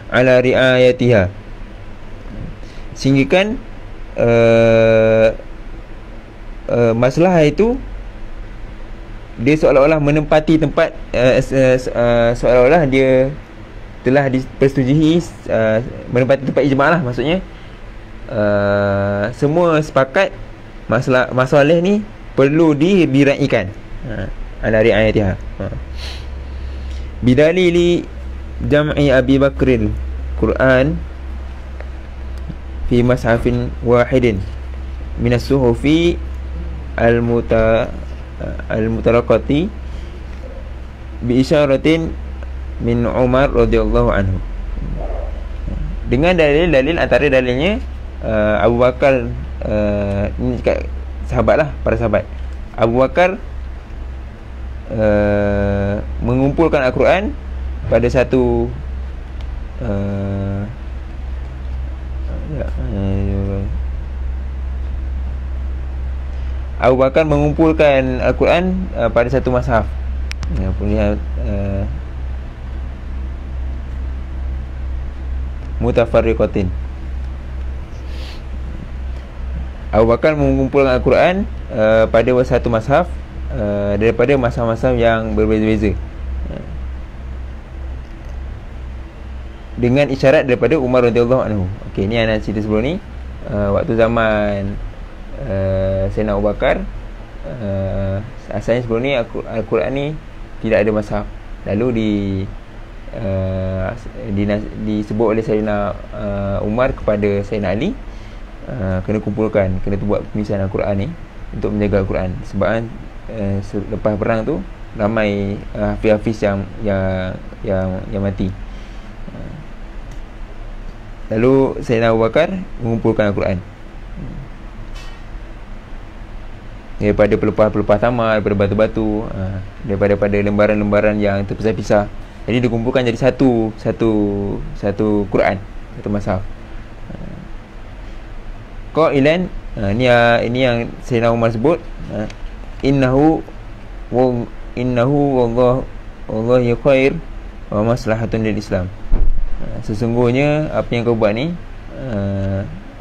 ala riayatiha, sehingga kan masalah itu dia seolah-olah menempati tempat, seolah-olah dia telah dipersetujui, menempati tempat ijma' lah. Maksudnya semua sepakat masalah ni perlu diraikan ala riayatiha. Bidalili jam'i Abi Bakril Quran fi mashafin wahidin minas suhufi al-mutalaqati bi isyaratin min Umar radhiyallahu anhu. Dengan dalil antara dalilnya Abu Bakar, ini kat sahabat lah, para sahabat. Abu Bakar mengumpulkan Al-Quran pada satu Abu Bakar mengumpulkan Al-Quran pada satu mushaf, mutafarriqatin. Abu Bakar mengumpulkan Al-Quran pada satu mushaf daripada mushaf-mushaf yang berbeza-beza, dengan isyarat daripada Umar radhiyallahu anhu. Okey, ni anak cerita sebelum ni, waktu zaman Sayyidina Abu Bakar, asalnya sebelum ni Al-Quran ni tidak ada mushaf. Lalu disebut oleh Sayyidina Umar kepada Sayyidina Ali, kena kumpulkan, kena buat pemisahan Al-Quran ni untuk menjaga Al-Quran. Sebab lepas perang tu ramai hafiz-hafiz yang mati. Lalu Sayyidina Abu Bakar mengumpulkan Al-Quran daripada pelepah-pelepah tamat, daripada batu-batu, daripada lembaran-lembaran yang terpisah-pisah. Jadi dikumpulkan jadi satu Quran, satu mushaf. Qailan, ini yang Sayyidina Umar sebut, innahu wallahi khair wa maslahatun lil Islam. Sesungguhnya apa yang kau buat ni,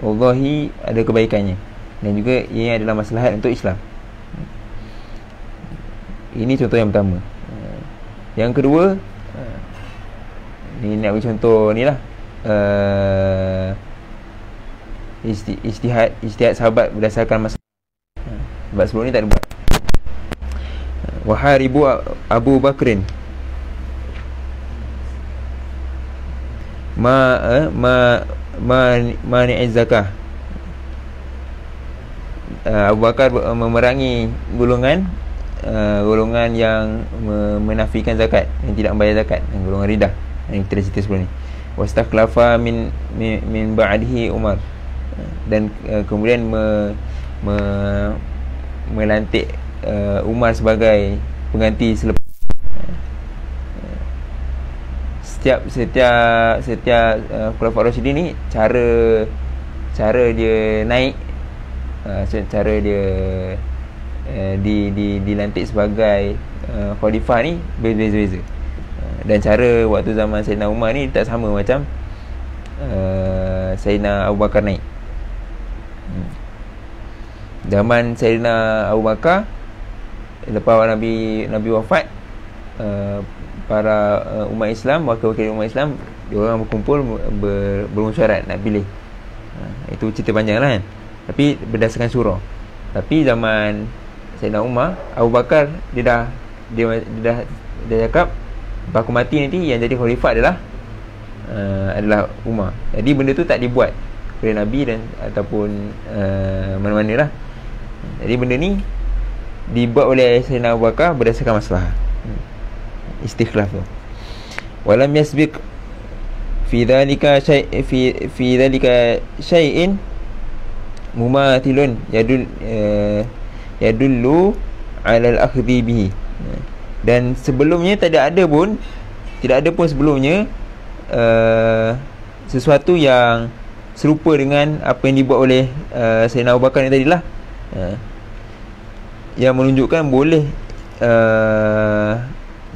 wallahi ada kebaikannya, dan juga ia adalah maslahat untuk Islam. Ini contoh yang pertama. Yang kedua, ni nak bagi contoh ni lah, ijtihad sahabat berdasarkan masa. Sebab sebelum ni tak ada buat. Waharibu Abu Bakrin mani'iz zakah. Abu Bakar memerangi golongan yang menafikan zakat, yang tidak membayar zakat, golongan ridah yang kita dah cerita sebelum ni. Wastakhlafa min ba'dihi Umar, dan kemudian melantik Umar sebagai pengganti selepas. Setiap Khulafaur Rasyidin ni cara dia naik, cara dia dilantik sebagai khalifah ni berbeza-beza. Dan cara waktu zaman Sayyidina Umar ni tak sama macam Sayyidina Abu Bakar naik. Zaman Sayyidina Abu Bakar, lepas Nabi wafat, para umat Islam, wakil-wakil umat Islam, diorang berkumpul bermusyarat nak pilih. Itu cerita panjang lah kan, tapi berdasarkan surah. Tapi zaman Sayyidina Umar, Abu Bakar dia dah cakap, lepas aku mati nanti yang jadi khalifah adalah Umar. Jadi benda tu tak dibuat oleh Nabi dan ataupun mana-mana lah. Jadi benda ni dibuat oleh Sayyidina Abu Bakar berdasarkan masalah, istikhlaf tu. Walam yasbiq fi dhalika syai'in mumathilun yadullu ala al-akhdhi bihi. Dan sebelumnya tidak ada pun sebelumnya sesuatu yang serupa dengan apa yang dibuat oleh Sayyidina Abu Bakar ni tadilah, yang menunjukkan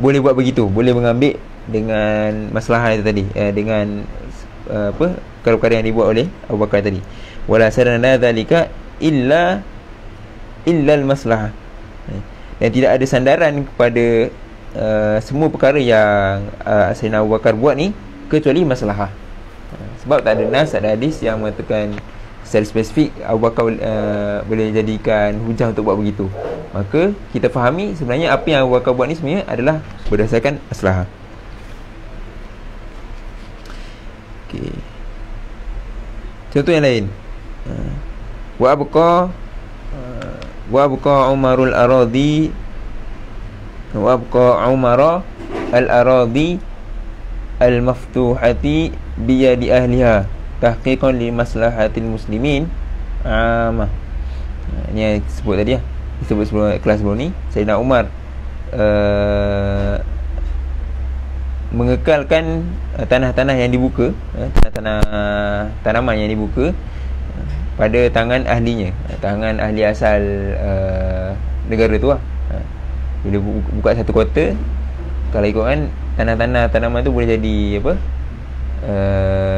boleh buat begitu, boleh mengambil dengan masalah itu tadi, dengan perkara-perkara yang dibuat oleh Abu Bakar tadi. Wala sarana dzalika illa al-maslahah. Dan tidak ada sandaran kepada semua perkara yang Sayyidina Abu Bakar buat ni kecuali maslahah. Sebab tak ada nas, tak ada hadis yang mengatakan secara spesifik Abu Bakar boleh jadikan hujah untuk buat begitu. Maka kita fahami sebenarnya apa yang Abu Bakar buat ni sebenarnya adalah berdasarkan maslahah. Okey. Contoh yang lain. Wa abqa Umarul Aradi al-aradi al-maftuhati biyadi ahliha tahqiqan li maslahatil muslimin amah. Ini yang disebut tadi lah, disebut sebelum kelas sebelum ni. Sayyidina Umar mengekalkan tanah-tanah yang dibuka, tanaman yang dibuka pada tangan ahlinya, tangan ahli asal negara tu lah. Bila buka satu kota, kalau ikutkan tanaman tu boleh jadi apa,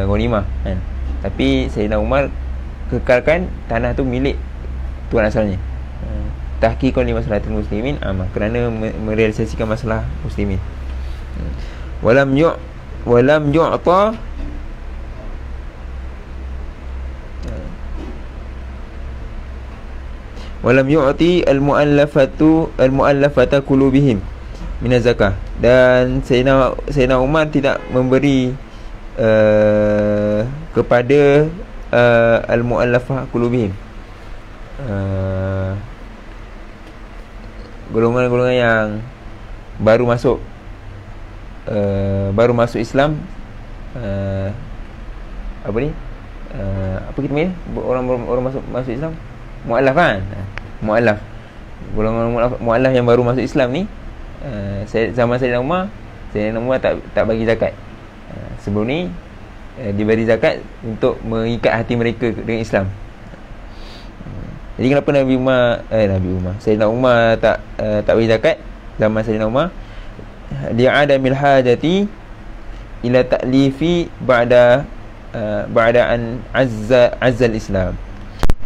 ghanimah kan. Tapi Sayyidina Umar kekalkan tanah tu milik tuan asalnya, tahqiqan li maslahatil muslimin amah, kerana merealisasikan masalah muslimin. Walam yu'ta walam yu'ti al-mu'allafata qulubihim min az-zakah. Dan Sayyidina Umar tidak memberi kepada al-mu'allafah qulubihim, golongan-golongan yang baru masuk Islam, apa ni, apa kita panggil orang masuk Islam, mu'allaf kan, mu'allaf, golongan mu'allaf yang baru masuk Islam ni. Zaman Sayyidina Umar tak bagi zakat. Sebelum ni diberi zakat untuk mengikat hati mereka dengan Islam. Jadi kenapa Sayyidina Umar tak bagi zakat zaman Sayyidina Umar? Li'adamil hajati ila ta'lifi ba'da an azza al-Islam.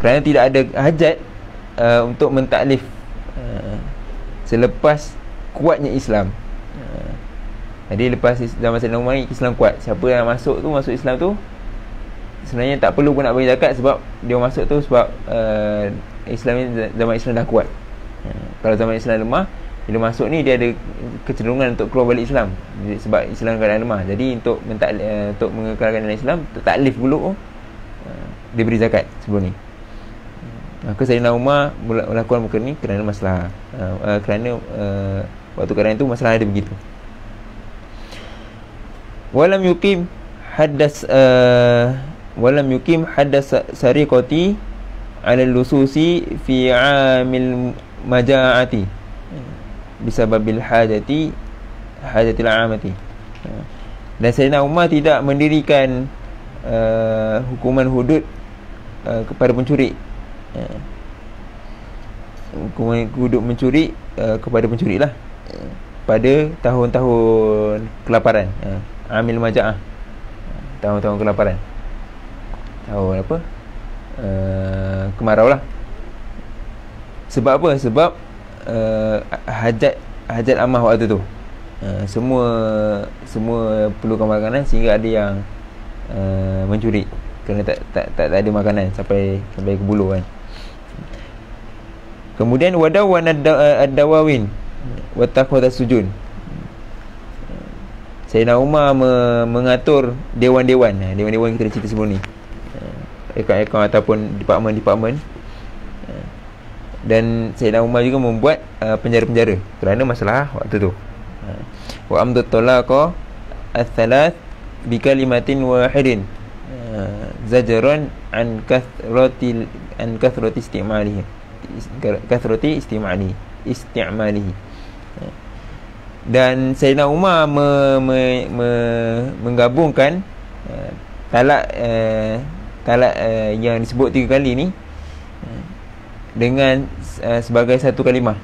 Kerana tidak ada hajat untuk mentaklif selepas kuatnya Islam. Jadi lepas zaman Sayyidina Umar ni Islam kuat. Siapa yang masuk Islam tu sebenarnya tak perlu pun nak bagi zakat, sebab dia masuk tu sebab Islam ni, zaman Islam dah kuat. Kalau zaman Islam lemah, bila masuk ni dia ada kecenderungan untuk keluar balik Islam, sebab Islam keadaan lemah. Jadi untuk untuk mengekalkan dalam Islam, taklif dulu dia beri zakat sebelum ni. Maka Sayyidina Umar melakukan perkara ni kerana masalah, kerana waktu keadaan itu masalah ada begitu. Walam yuqim haddas sariqati ala lususi fi amil maja'ati bisababil hajatil amati. Dan Sayyidina Umar tidak mendirikan hukuman hudud kepada pencuri, hukuman hudud mencuri kepada pencuri lah pada tahun-tahun kelaparan, amil maja'ah, tahun-tahun kelaparan, tahun apa, kemarau lah. Sebab apa? Sebab hajat amah waktu tu, semua perlukan makanan, sehingga ada yang mencuri kerana tak ada makanan sampai ke bulu kan. Kemudian wadawan ad-dawawin wa taqwa sujud. Sayyidina Umar mengatur dewan-dewan kita dah cerita sebelum ni, akaun ataupun department. Dan Sayyidina Umar juga membuat penjara-penjara kerana masalah waktu tu. Wa amdut talaqa ats-tsalath bi kalimatin wahidin zajran an kathrati istimalihi. Dan Sayyidina Umar menggabungkan talak yang disebut 3 kali ni dengan sebagai satu kalimah.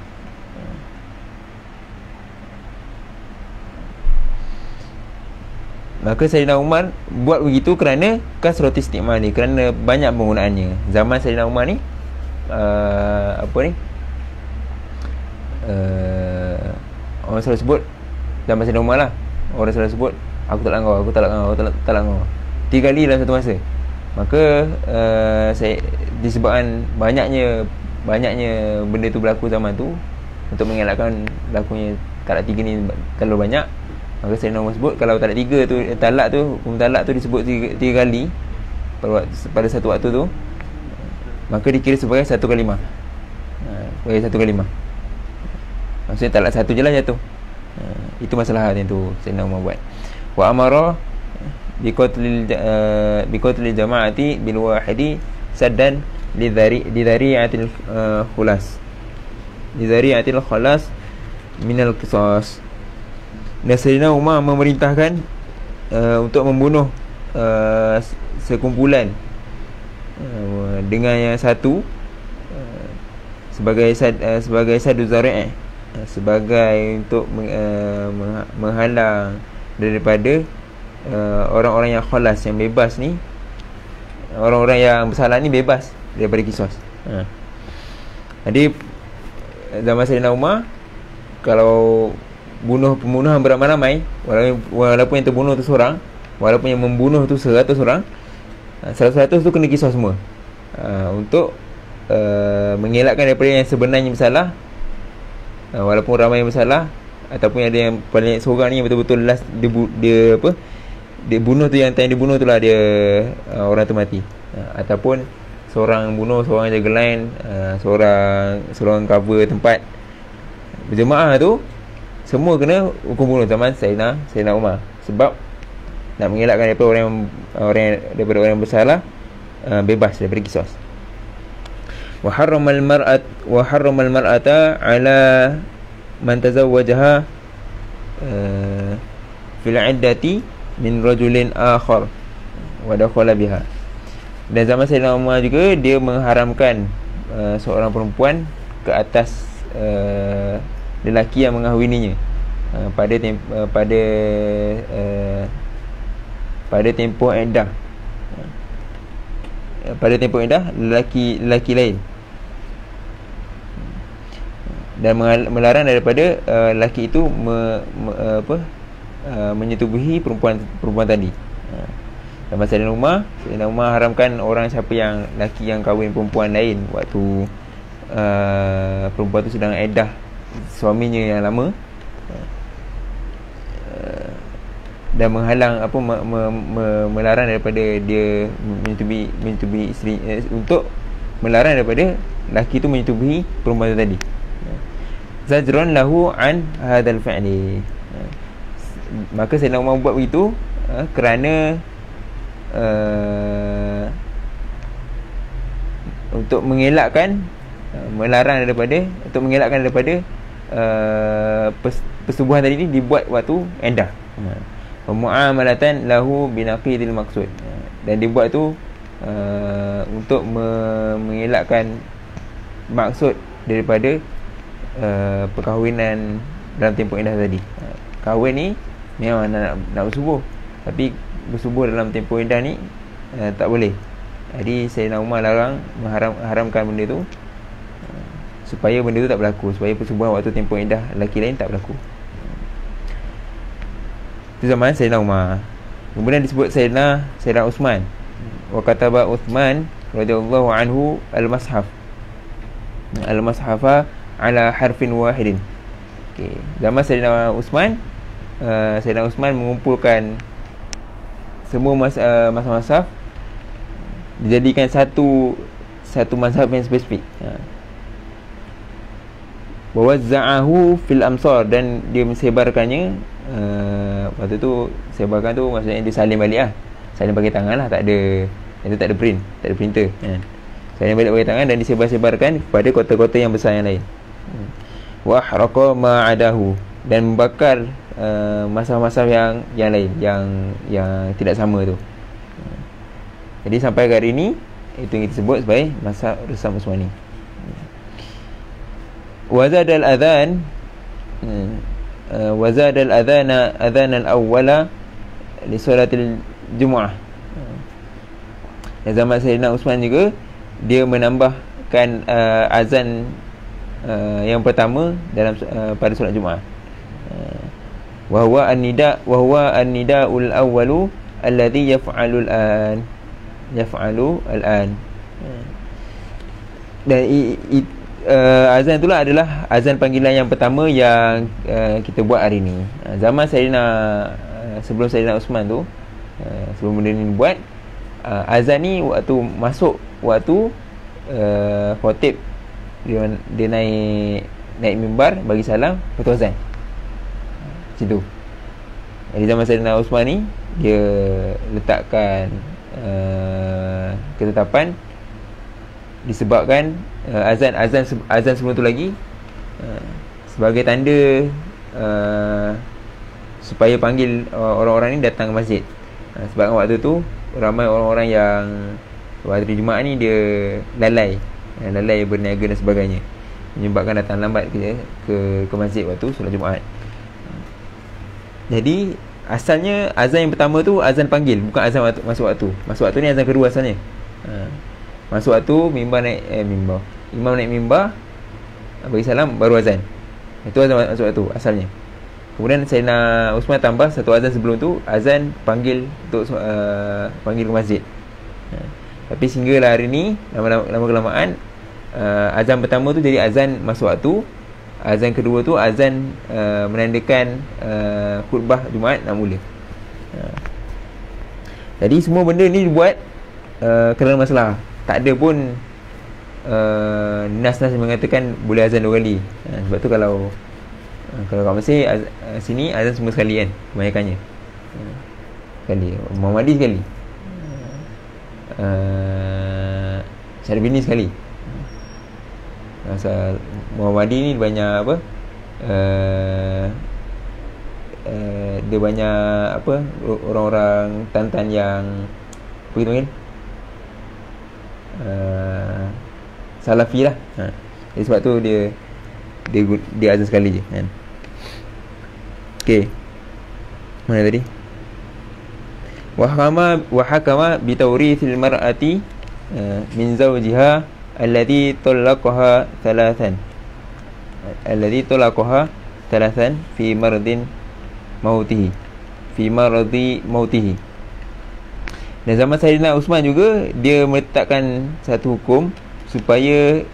Maka Sayyidina Umar buat begitu kerana kasrati istimali, kerana banyak penggunaannya. Zaman Sayyidina Umar ni orang selalu sebut, zaman Sayyidina Umar lah, orang selalu sebut aku tak langgar 3 kali dalam satu masa. Maka disebabkan banyaknya benda tu berlaku zaman tu, untuk mengelakkan berlakunya talak 3 ni terlalu banyak, maka Sayyidina Umar sebut kalau talak 3 tu, hukum talak tu disebut 3 kali pada satu waktu tu, maka dikira sebagai satu kalimah. Sebagai satu kalimah, maksudnya talak satu je lah jatuh. Itu masalah yang tu Sayyidina Umar buat. Wa amara biqatlil jama'ati bil wahidi saddan lidhari'atil khulas minal qisas. Dan Sayyidina Umar memerintahkan untuk membunuh sekumpulan dengan yang satu, sebagai sadu zari', sebagai untuk menghalang daripada orang-orang yang khalas, yang bebas ni, orang-orang yang bersalah ni bebas daripada kisos. Jadi zaman Sayyidina Umar, kalau pembunuhan beramai-ramai, walaupun yang terbunuh tu seorang, walaupun yang membunuh tu 100 orang, 100 tu kena kisos semua, untuk mengelakkan daripada yang sebenarnya bersalah. Walaupun ramai yang bersalah, ataupun ada yang paling seorang ni yang betul-betul last dia bunuh tu, yang time dia bunuh tu lah dia orang tu mati, ataupun seorang bunuh, seorang jaga line, seorang cover tempat berjemaah tu, semua kena hukum bunuh zaman Sayyidina Umar. Sebab nak mengelakkan daripada orang yang bersalah bebas daripada kisos. Wa harramal mar'ata ala man tazawwajaha fil 'iddati min rajulin akhar wa dakhala biha. Dan zaman Sayyidina Umar juga dia mengharamkan seorang perempuan ke atas lelaki yang mengahwininya pada tempoh iddah, pada tempoh iddah lelaki lain, dan melarang daripada lelaki itu menyetubuhi perempuan tadi. Zaman Sayyidina Umar haramkan orang siapa yang lelaki yang kahwin perempuan lain waktu perempuan tu sedang iddah suaminya yang lama, dan menghalang melarang daripada dia menyetubuhi isteri, untuk melarang daripada lelaki tu menyetubuhi perempuan tu tadi. Zajran lahu an hadzal fi'li. Maka Sayyidina Umar buat begitu kerana untuk mengelakkan daripada persetubuhan tadi ni dibuat waktu endah. Muamalatan lahu binaqidil maqsud. Dan dibuat tu untuk mengelakkan maksud daripada perkahwinan dalam tempoh indah tadi. Kahwin ni memang nak bersubuh, tapi bersubuh dalam tempoh indah ni tak boleh. Jadi Sayyidina Umar haramkan benda tu, supaya benda tu tak berlaku, supaya persubuhan waktu tempoh indah lelaki lain tak berlaku. Itu zaman Sayyidina Umar. Kemudian disebut Sayyidina Uthman. Wa kataba Uthman radhiyallahu anhu al-mashaf ala harfin wahidin. Okey, zaman Sayyidina Uthman, Sayyidina Uthman mengumpulkan semua mazhab dijadikan satu mazhab yang spesifik. Wawazza'ahu fil amsar, dan dia mensebarkannya. Waktu tu sebarkan tu maksudnya dia salin balik lah, salin pakai tangan lah, tak ada print, tak ada printer kan. Salin balik pakai tangan dan disebar-sebarkan kepada kota-kota yang besar yang lain. Wa haraqa ma'adahu, dan membakar mazhab-mazhab yang lain yang tidak sama tu. Jadi sampai hari ini itu yang kita sebut sebagai mazhab Rustam Utsmani. Wazadal adhan adhan al-awwala li salatil Jumu'ah. Zaman Sayyidina Uthman juga dia menambahkan azan yang pertama dalam pada solat Jumaat. Wa huwa an-nida'ul awwalu alladhi yaf'alu al-an. Dan azan itulah adalah azan panggilan yang pertama yang kita buat hari ni. Zaman sebelum Sayyidina Uthman tu, sebelum benda ni buat, azan ni waktu masuk waktu khotib dia naik mimbar bagi salam, lepas tu azan. Situ. Jadi zaman Sayyidina Uthman ni dia letakkan ketetapan disebabkan azan sebelum tu lagi sebagai tanda supaya panggil orang-orang ni datang ke masjid. Sebab waktu tu ramai orang-orang yang hari Jumaat ni dia lalai berniaga dan sebagainya, menyebabkan datang lambat ke masjid waktu solat Jumaat. Jadi asalnya azan yang pertama tu azan panggil, bukan azan masuk waktu. Masuk waktu ni azan kedua asalnya. Masuk waktu imam naik mimbar bagi salam baru azan. Itu azan masuk waktu asalnya. Kemudian Sayyidina Uthman tambah satu azan sebelum tu, azan panggil untuk panggil ke masjid. Tapi sehinggalah hari ni lama kelamaan azan pertama tu jadi azan masuk waktu, azan kedua tu azan menandakan khutbah Jumaat nak mula. Jadi semua benda ni dibuat kerana masalah. Tak ada pun nas-nas yang mengatakan boleh azan dua kali. Sebab tu kalau kat Mesir sini azan semua sekali kan, kebanyakannya sekali. Muhammadi sekali, Syarbini sekali. Asal Muhammadi ni banyak apa, dia banyak apa, orang-orang tantan yang apa kita panggil, Salafi lah. Jadi sebab tu dia azan sekali je kan. Okey, mana tadi? Wa hakama bi tawrithil mar'ati min zawjiha alladhi talaqaha thalathan fi mardin mautihi. fi maradi mautihi. Dan zaman Sayyidina Uthman juga dia meletakkan satu hukum supaya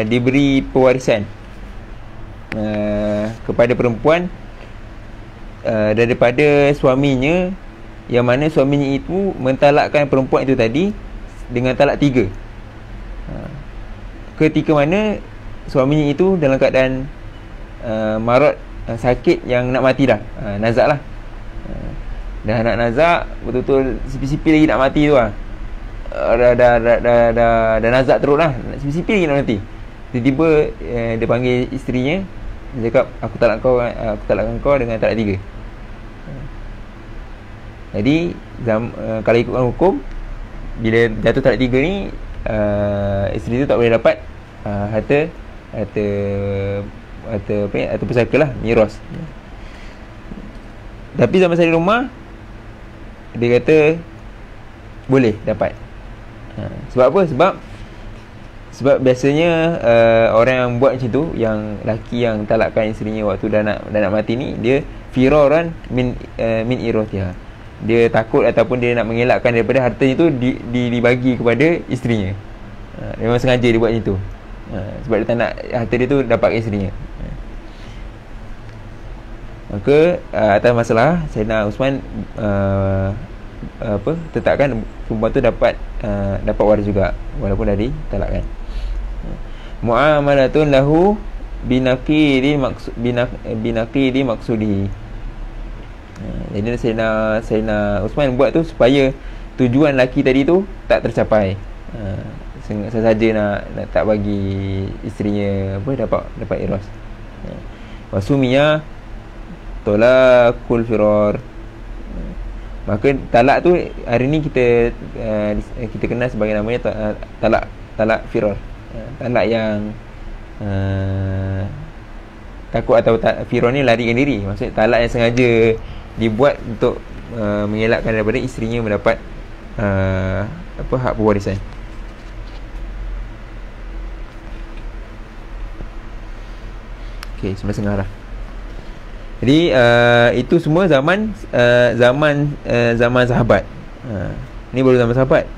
diberi pewarisan kepada perempuan daripada suaminya, yang mana suaminya itu mentalakkan perempuan itu tadi dengan talak 3. Ketika mana suaminya itu dalam keadaan marad, sakit yang nak mati dah, nazak lah, dah nak nazak, betul-betul sipi-sipi lagi nak mati tu lah. Dah nazak teruk lah, sipi-sipi lagi nak mati. Tiba-tiba dia panggil isterinya, dia cakap, aku talakkan kau dengan talak 3. Jadi kalau ikutkan hukum, bila jatuh talak 3 ni, isteri tu tak boleh dapat harta pusaka lah, miras. Tapi zaman Sayyidina Umar, dia kata boleh dapat. Sebab apa? Sebab biasanya orang yang buat macam tu, yang laki yang talakkan isterinya waktu dah nak mati ni, dia firaran min iratiha. Dia takut ataupun dia nak mengelakkan daripada hartanya tu dibagi kepada isterinya. Dia memang sengaja dia buat macam tu. Sebab dia tak nak harta dia tu dapat ke isterinya. Maka atas masalah, Sayyidina Uthman tetapkan perempuan tu dapat waris juga walaupun dah ditalakkan. Muamalatun lahu binaqidi maqsudihi. Jadi Sayyidina Uthman buat tu supaya tujuan laki tadi tu tak tercapai. Sesaja nak tak bagi isterinya dapat iras. Wasumiya talaqul firar. Maka talak tu hari ni kita kenal sebagai namanya talak firar. Talak yang takut atau firar ni larikan diri. Maksud talak yang sengaja dibuat untuk mengelakkan daripada isterinya mendapat hak pewarisan. Okey, 11.30 dah. Jadi itu semua zaman sahabat. Ni baru zaman sahabat.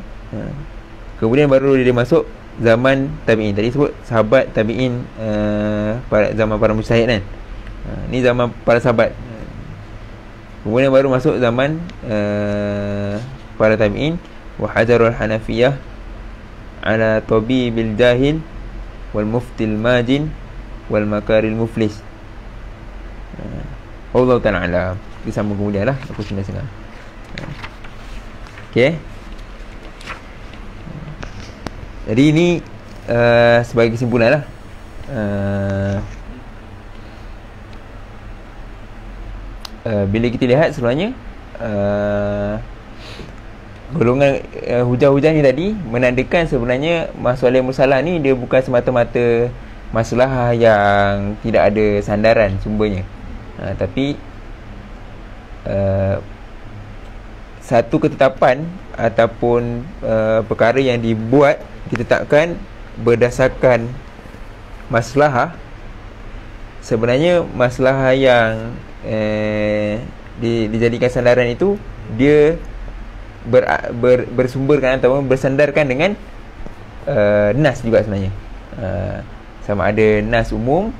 Kemudian baru dia masuk zaman tabi'in. Tadi sebut sahabat, tabi'in, zaman para mujtahid kan. Ni zaman para sahabat. Kemudian baru masuk zaman para tabi'in. Wa hajarul hanafiyah ala tabibil jahil wal muftil majin wal makaril muflis. Allah Ta'ala alam. Kita sambung kemudian lah, aku setengah. Okay. Jadi ini sebagai kesimpulan lah. Bila kita lihat sebenarnya golongan hujah-hujah ni tadi menandakan sebenarnya masalah musalah ni dia bukan semata-mata masalah yang tidak ada sandaran sumbernya. Tapi satu ketetapan ataupun perkara yang dibuat ditetapkan berdasarkan masalah, sebenarnya masalah yang dijadikan sandaran itu dia bersumberkan atau bersandarkan dengan nas juga sebenarnya. Sama ada nas umum,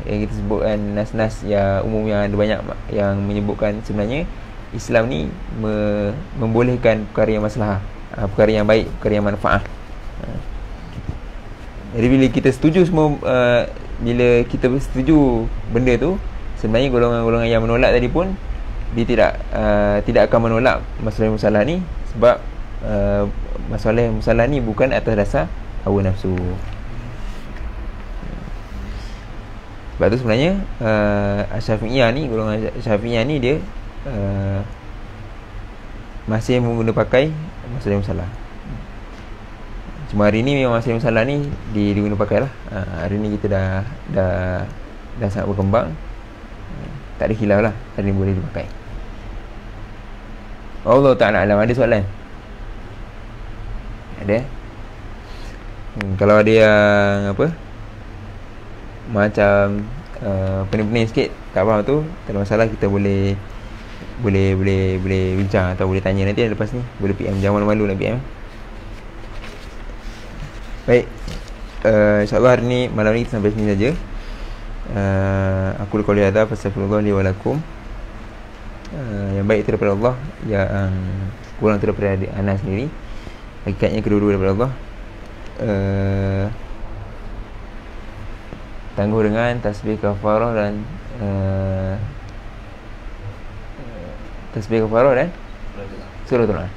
yang kita sebutkan nas-nas yang umum, yang ada banyak yang menyebutkan sebenarnya Islam ni membolehkan perkara yang maslahah, perkara yang baik, perkara yang manfaat. Jadi bila kita setuju semua, bila kita setuju benda tu, sebenarnya golongan-golongan yang menolak tadi pun dia tidak akan menolak masalah-masalah ni, sebab masalah-masalah ni bukan atas dasar hawa nafsu. Sebab tu sebenarnya Syafi'iyah ni, golongan Syafi'iyah ni dia masih menggunakan pakai masalah-masalah. Cuma hari ni memang masalah-masalah ni digunakan pakai lah. Hari ni kita dah sangat berkembang, tak ada khilaf lah, hari ni boleh dipakai. Allah Ta'ala alam. Ada soalan? Ada? Kalau ada yang macam pening-pening sikit, tak faham tu, tak ada masalah, kita boleh bincang atau boleh tanya nanti lepas ni. Boleh PM, jangan malu-malu nak PM. Baik, InsyaAllah hari ni, malam ni kita sampai sini saja. Aku qouli hadza fastaghfirullah li wa lakum. Yang baik itu daripada Allah, yang kurang itu daripada ana sendiri. Hakikatnya kedua-dua daripada Allah. Tangguh dengan tasbih kafarah dan tasbih kafarah dan suratul Nas.